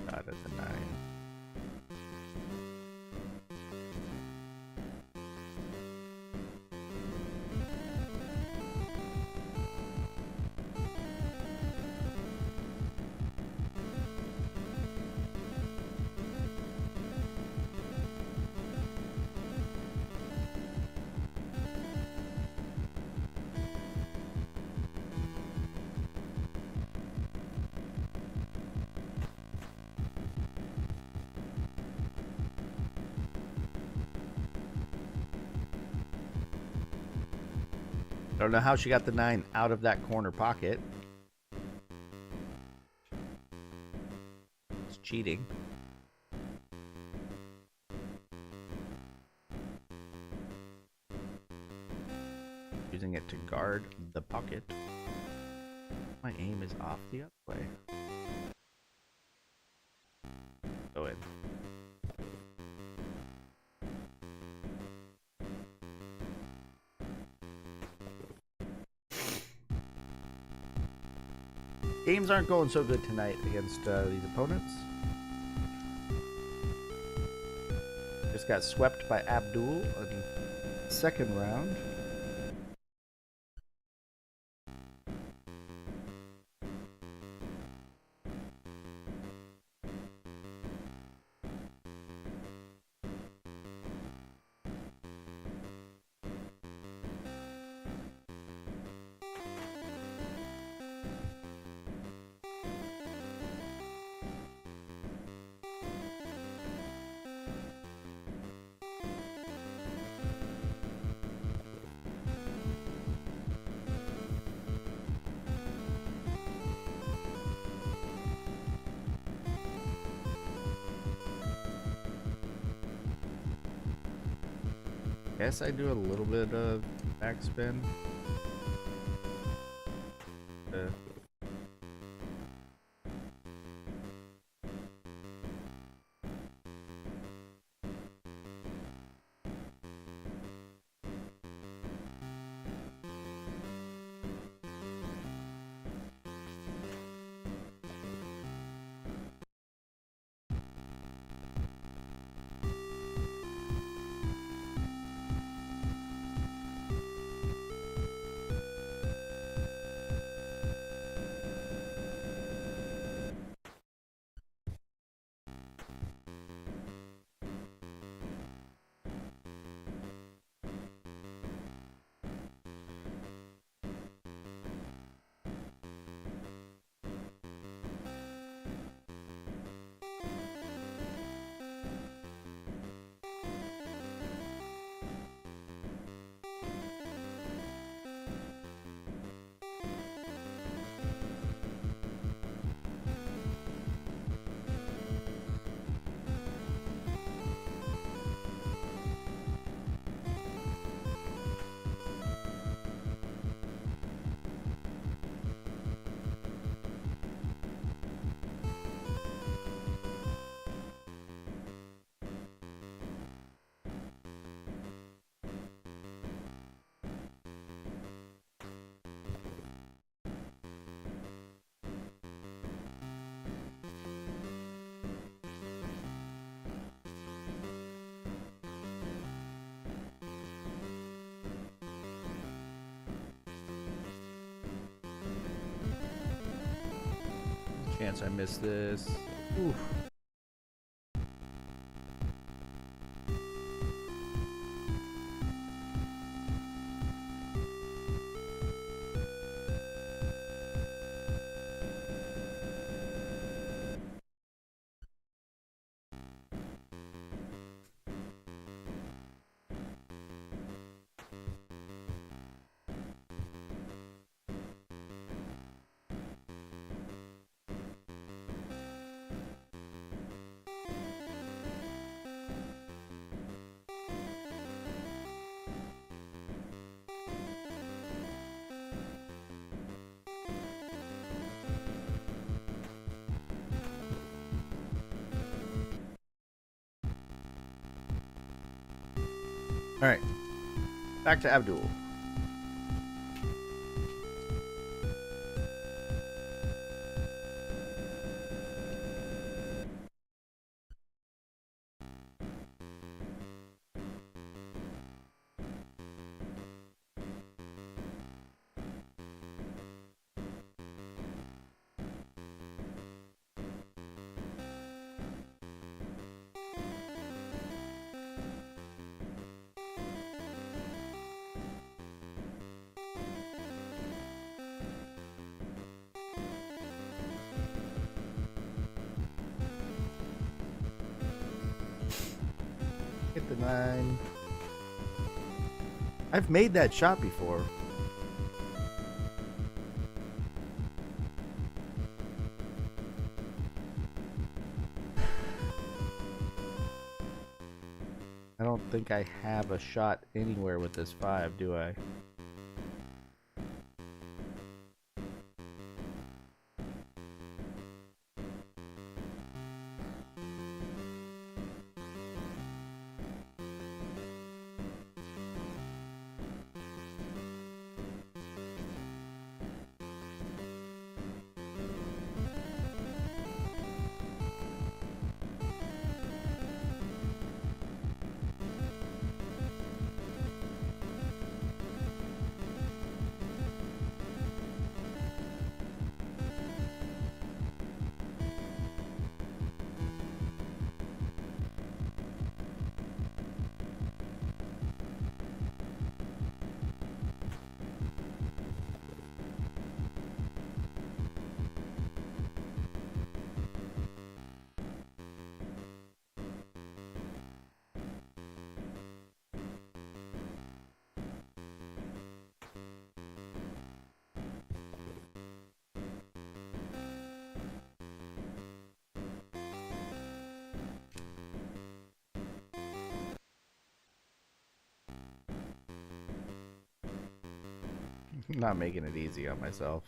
out at the 9. I don't know how she got the 9 out of that corner pocket. It's cheating. Using it to guard the pocket. My aim is off the other way. Go in. Games aren't going so good tonight against these opponents. Just got swept by Abdul in the second round. guess I do a little bit of backspin. Chance I missed this. Oof. All right, back to Abdul. Hit the 9. I've made that shot before. I don't think I have a shot anywhere with this 5, do I? I'm not making it easy on myself.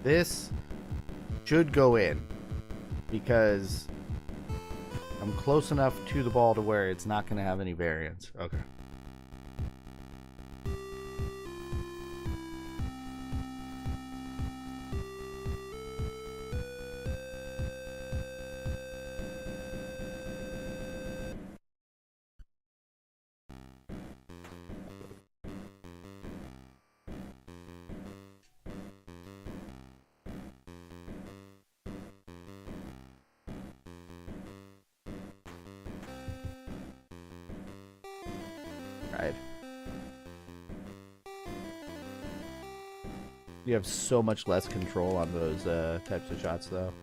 This should go in because I'm close enough to the ball to where it's not going to have any variance. Okay. Right. You have so much less control on those types of shots, though.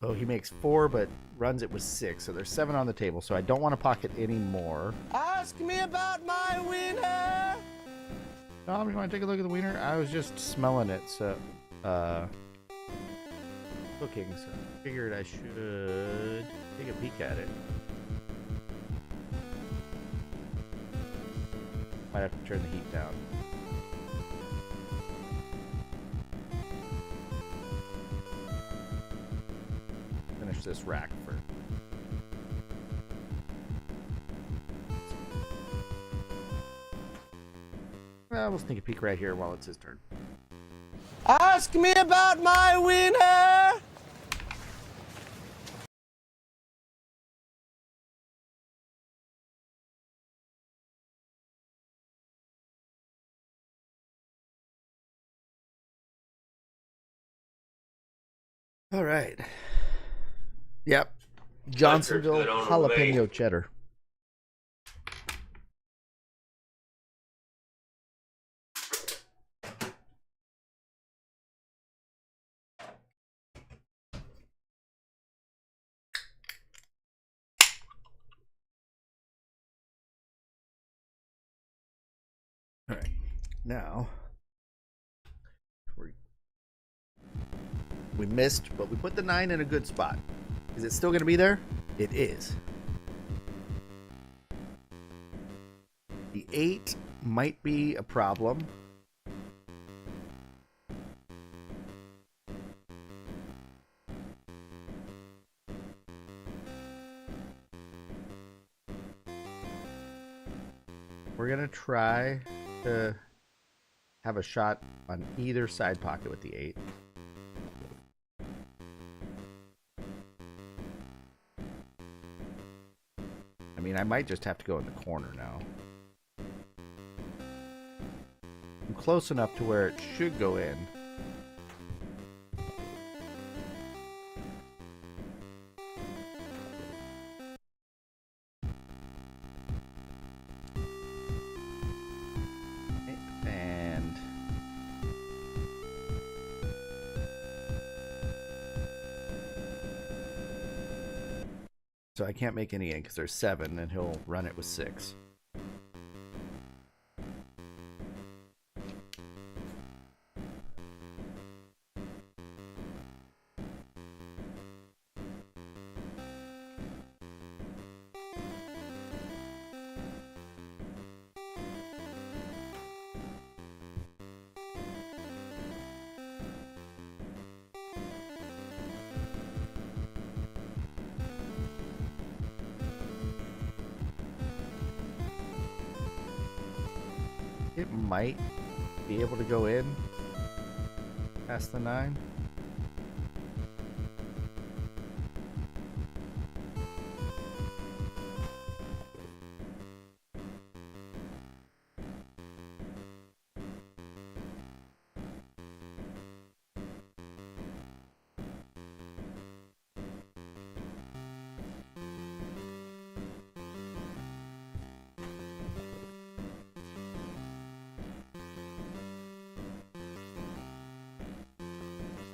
Oh, he makes 4, but runs it with 6. So there's 7 on the table. So I don't want to pocket any more. Ask me about my wiener. Tom, you want to take a look at the wiener? I was just smelling it, so cooking. So I figured I should take a peek at it. Might have to turn the heat down. Finish this rack first. We'll sneak a peek right here while it's his turn. Ask me about my wiener. All right. Yep. Johnsonville jalapeno cheddar. All right. Now, we missed, but we put the 9 in a good spot. Is it still going to be there? It is. The 8 might be a problem. We're going to try to have a shot on either side pocket with the 8. I mean, I might just have to go in the corner now. I'm close enough to where it should go in. And so I can't make any in because there's 7, and he'll run it with 6. It might be able to go in past the 9.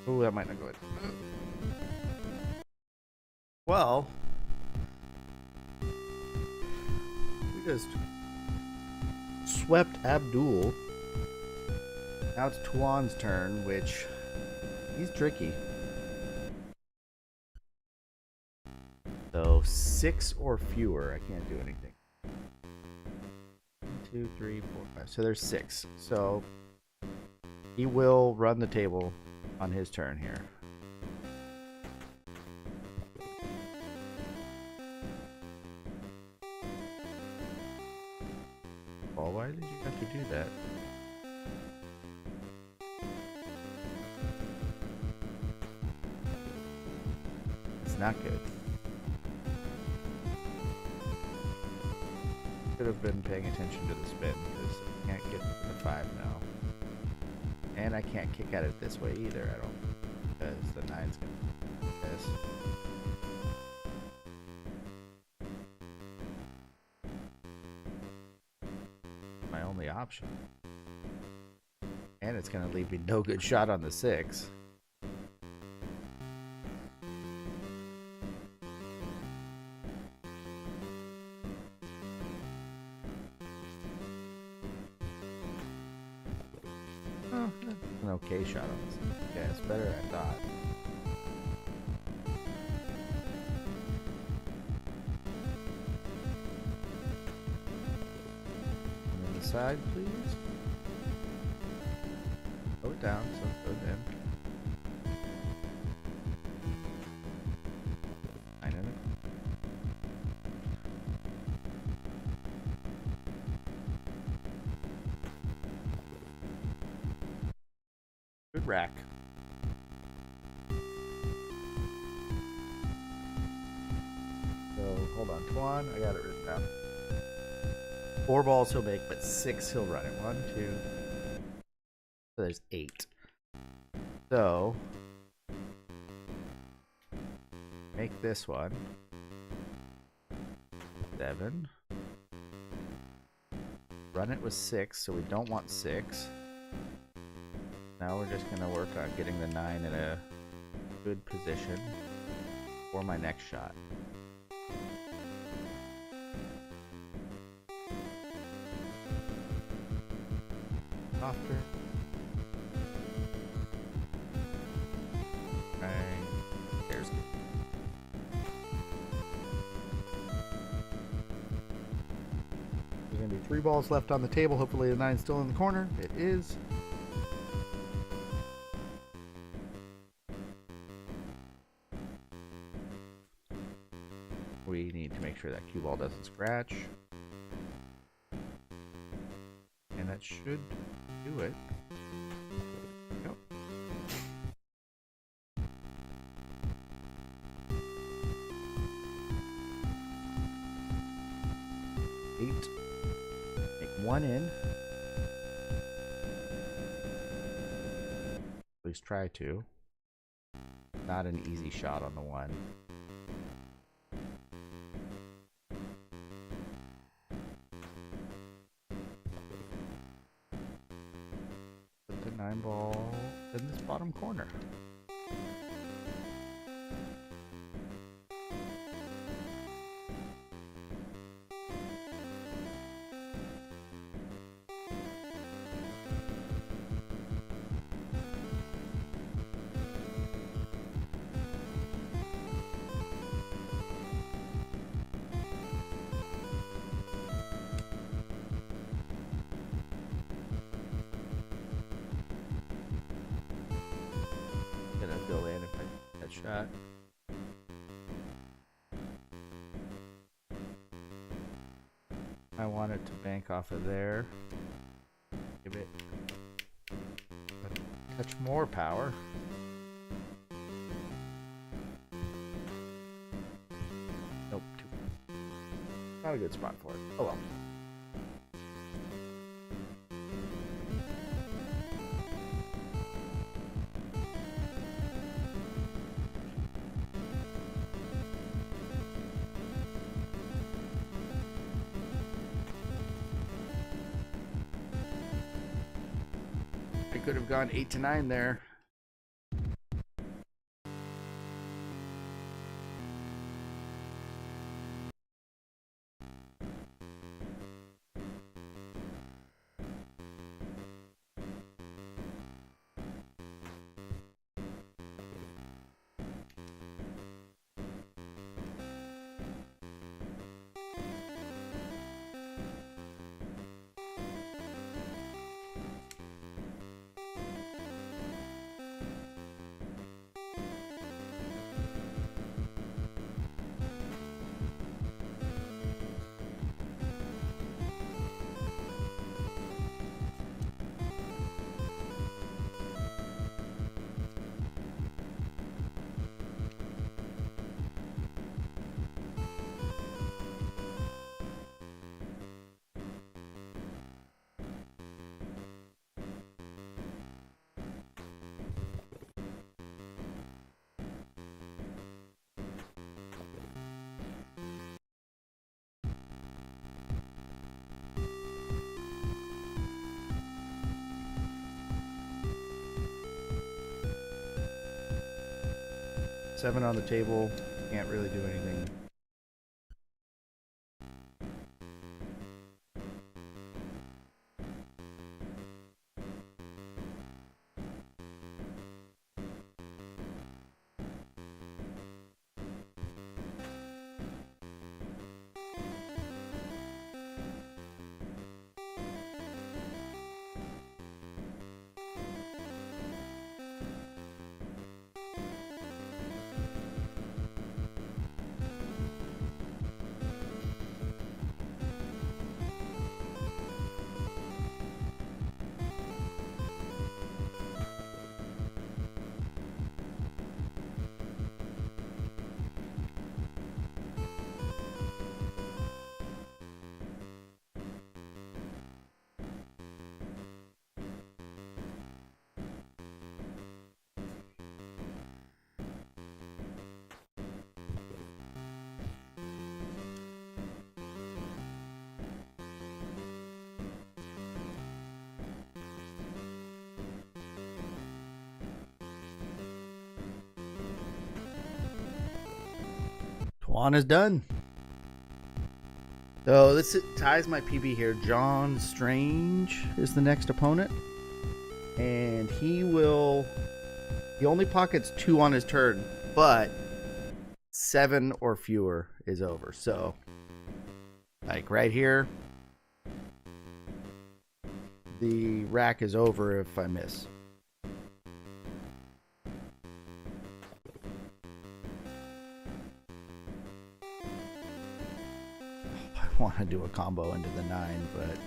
Oh, that might not go in. Well, we just swept Abdul. Now it's Tuan's turn, which he's tricky. So 6 or fewer, I can't do anything. 1, 2, 3, 4, 5. So there's 6. So he will run the table on his turn here. Well, why did you have to do that? It's not good. Should have been paying attention to the spin because I can't get to the 5 now. And I can't kick at it this way either, I don't, because the 9's gonna miss. My only option. And it's gonna leave me no good shot on the 6. Oh, that's an okay shot on this. Yeah, it's better than I thought. And then the side, please. Slow it down so it goes in. 9 in it. Good rack. So, hold on, Tuan, I got it written down. 4 balls he'll make, but 6 he'll run it. 1, 2. So there's 8. So, make this one 7. Run it with 6, so we don't want 6. Now we're just going to work on getting the 9 in a good position for my next shot. Softer. Right. There's good. There's going to be 3 balls left on the table. Hopefully the 9's still in the corner. It is. We need to make sure that cue ball doesn't scratch. And that should do it. Yep. Eight. Make 1 in. At least try to. Not an easy shot on the 1. Put the 9 ball in this bottom corner. Gonna go in if I get that shot. I want it to bank off of there. it. A touch more power. Nope. Not a good spot for it. Oh well. I could have gone 8 to 9 there. Seven on the table, can't really do anything. Tuan is done. So this ties my PB here. John Strange is the next opponent. And he only pockets 2 on his turn, but 7 or fewer is over. So, like right here, the rack is over if I miss. I want to do a combo into the 9, but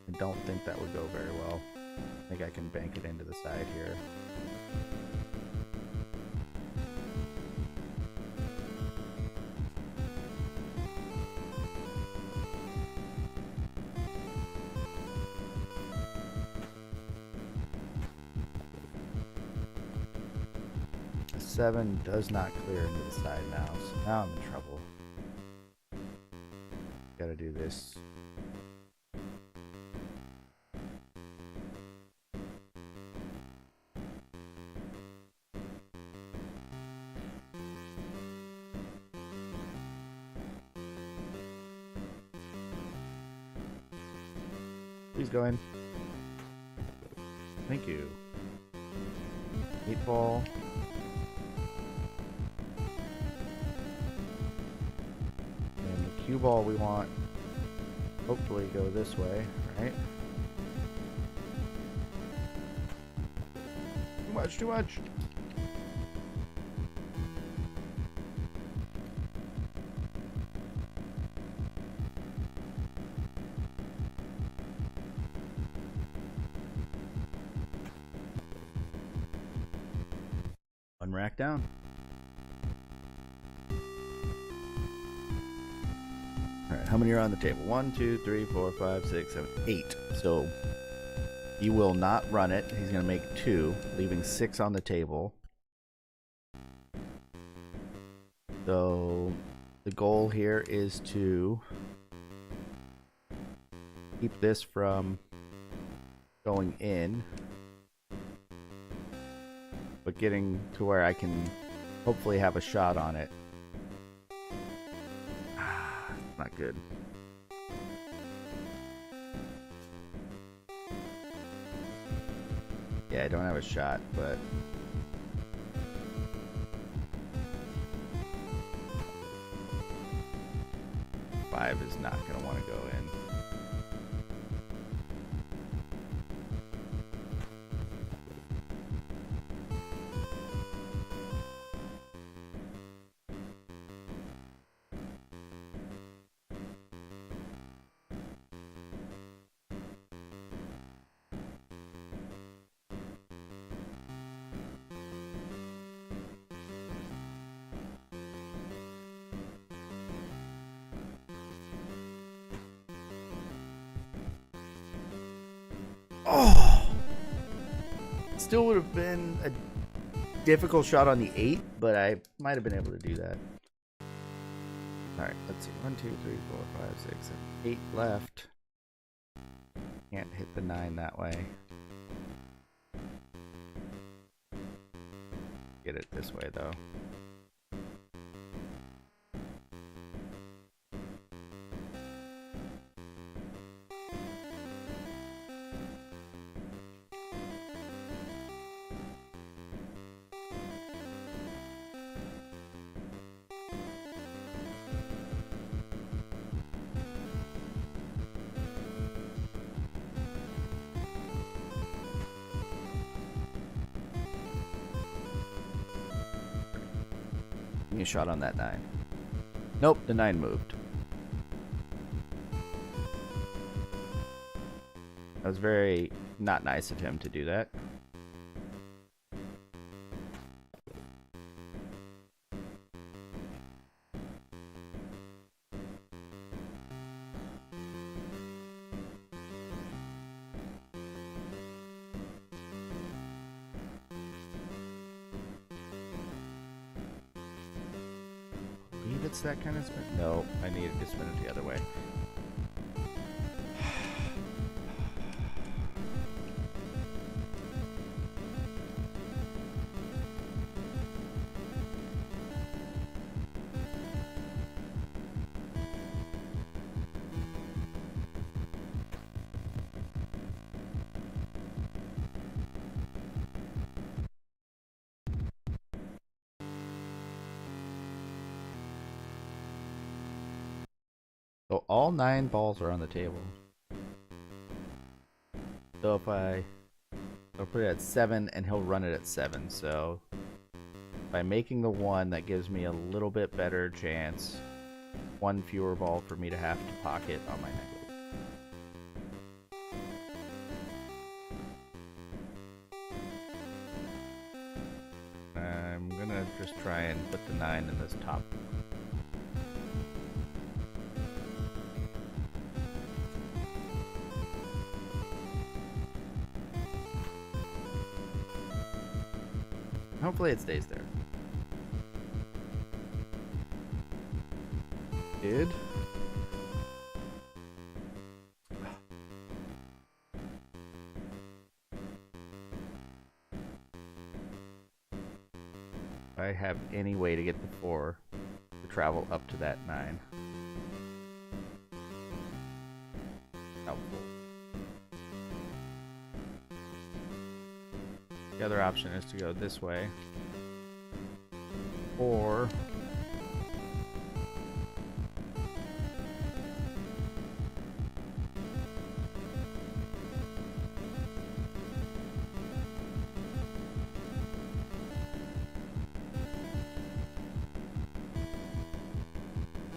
I don't think that would go very well. I think I can bank it into the side here. A 7 does not clear into the side now, so now I'm in trouble. Gotta do this. Please go in. Thank you. 8 ball. And the cue ball we want hopefully go this way, right? Too much, too much. One rack down. Alright, how many are on the table? 1, 2, 3, 4, 5, 6, 7, 8. So he will not run it. He's going to make 2, leaving 6 on the table. So the goal here is to keep this from going in, but getting to where I can hopefully have a shot on it. Not good. Yeah, I don't have a shot, but 5 is not going to want to go in. Oh! Still would have been a difficult shot on the 8, but I might have been able to do that. Alright, let's see. 1, 2, 3, 4, 5, 6, 7, 8 left. Can't hit the 9 that way. Get it this way, though. Give me a shot on that 9. Nope, the 9 moved. That was very not nice of him to do that. It's that kind of spin. No, I needed to spin it the other way. So all 9 balls are on the table. So if I'll put it at 7 and he'll run it at 7. So by making the 1, that gives me a little bit better chance. 1 fewer ball for me to have to pocket on my negative. I'm gonna just try and put the 9 in this top. Hopefully it stays there. Did? If I have any way to get the 4 to travel up to that 9. Helpful. The other option is to go this way, or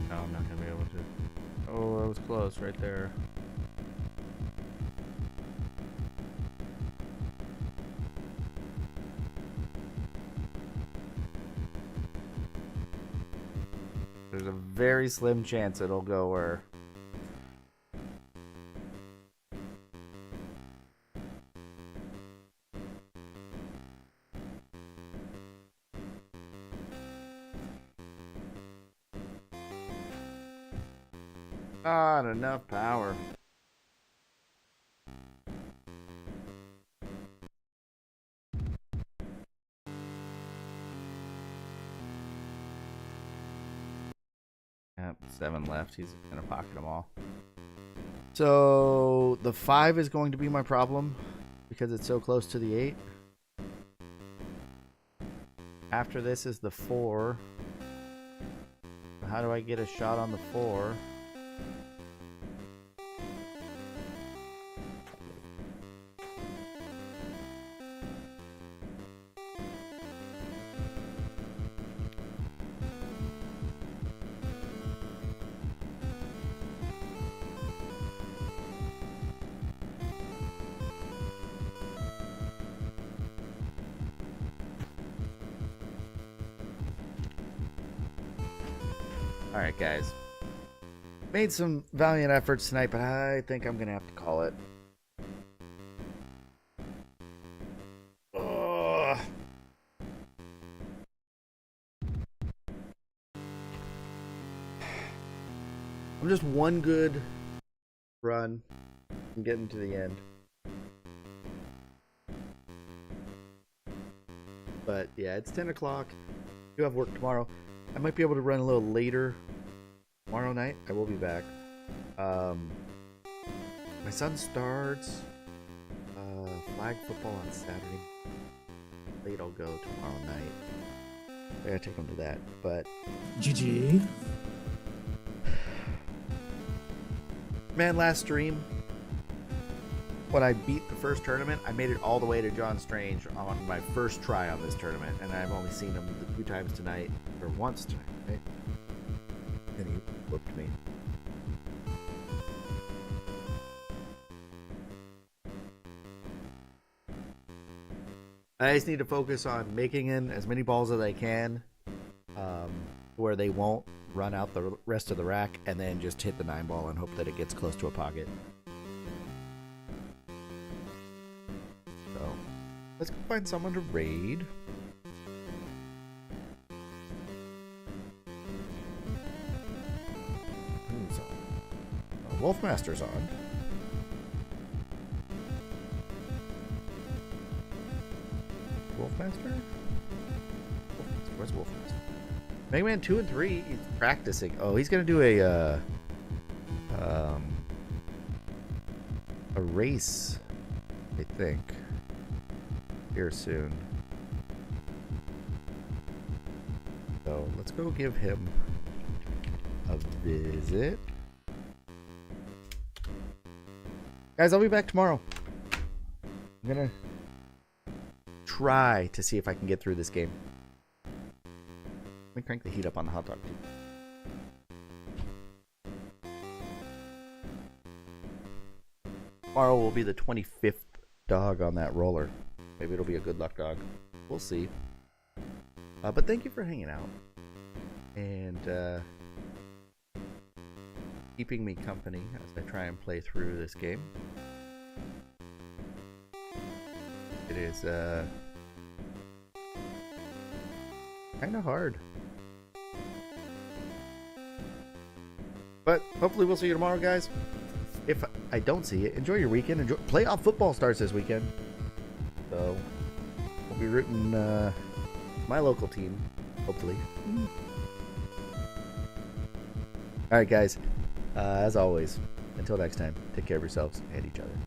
no, I'm not gonna be able to. Oh, that was close right there. very slim chance it'll go where. Not enough power. Yep, 7 left. He's gonna pocket them all. So the 5 is going to be my problem because it's so close to the 8. After this is the 4. How do I get a shot on the 4? Alright, guys. Made some valiant efforts tonight, but I think I'm going to have to call it. Ugh. I'm just one good run from getting to the end. But yeah, it's 10 o'clock. I do have work tomorrow. I might be able to run a little later tomorrow night. I will be back. My son starts flag football on Saturday. Late I'll go tomorrow night. I gotta take him to that. But GG. man, last stream when I beat the first tournament, I made it all the way to John Strange on my first try on this tournament, and I've only seen him the 2 times tonight, or once tonight, right? And he whooped me. I just need to focus on making in as many balls as I can, where they won't run out the rest of the rack, and then just hit the 9 ball and hope that it gets close to a pocket. So, let's go find someone to raid. Who's on? Wolfmaster's on. Wolfmaster? Where's Wolfmaster? Mega Man 2 and 3, he's practicing. Oh, he's gonna do a race, I think, here soon. So let's go give him a visit. Guys, I'll be back tomorrow. I'm gonna try to see if I can get through this game. Let me crank the heat up on the hot dog too. Tomorrow will be the 25th dog on that roller. Maybe it'll be a good luck dog. We'll see. But thank you for hanging out and keeping me company as I try and play through this game. It is kind of hard. But hopefully we'll see you tomorrow, guys. If I don't see you, enjoy your weekend. Playoff football starts this weekend. So we'll be rooting my local team, hopefully. Alright, guys. As always, until next time, take care of yourselves and each other.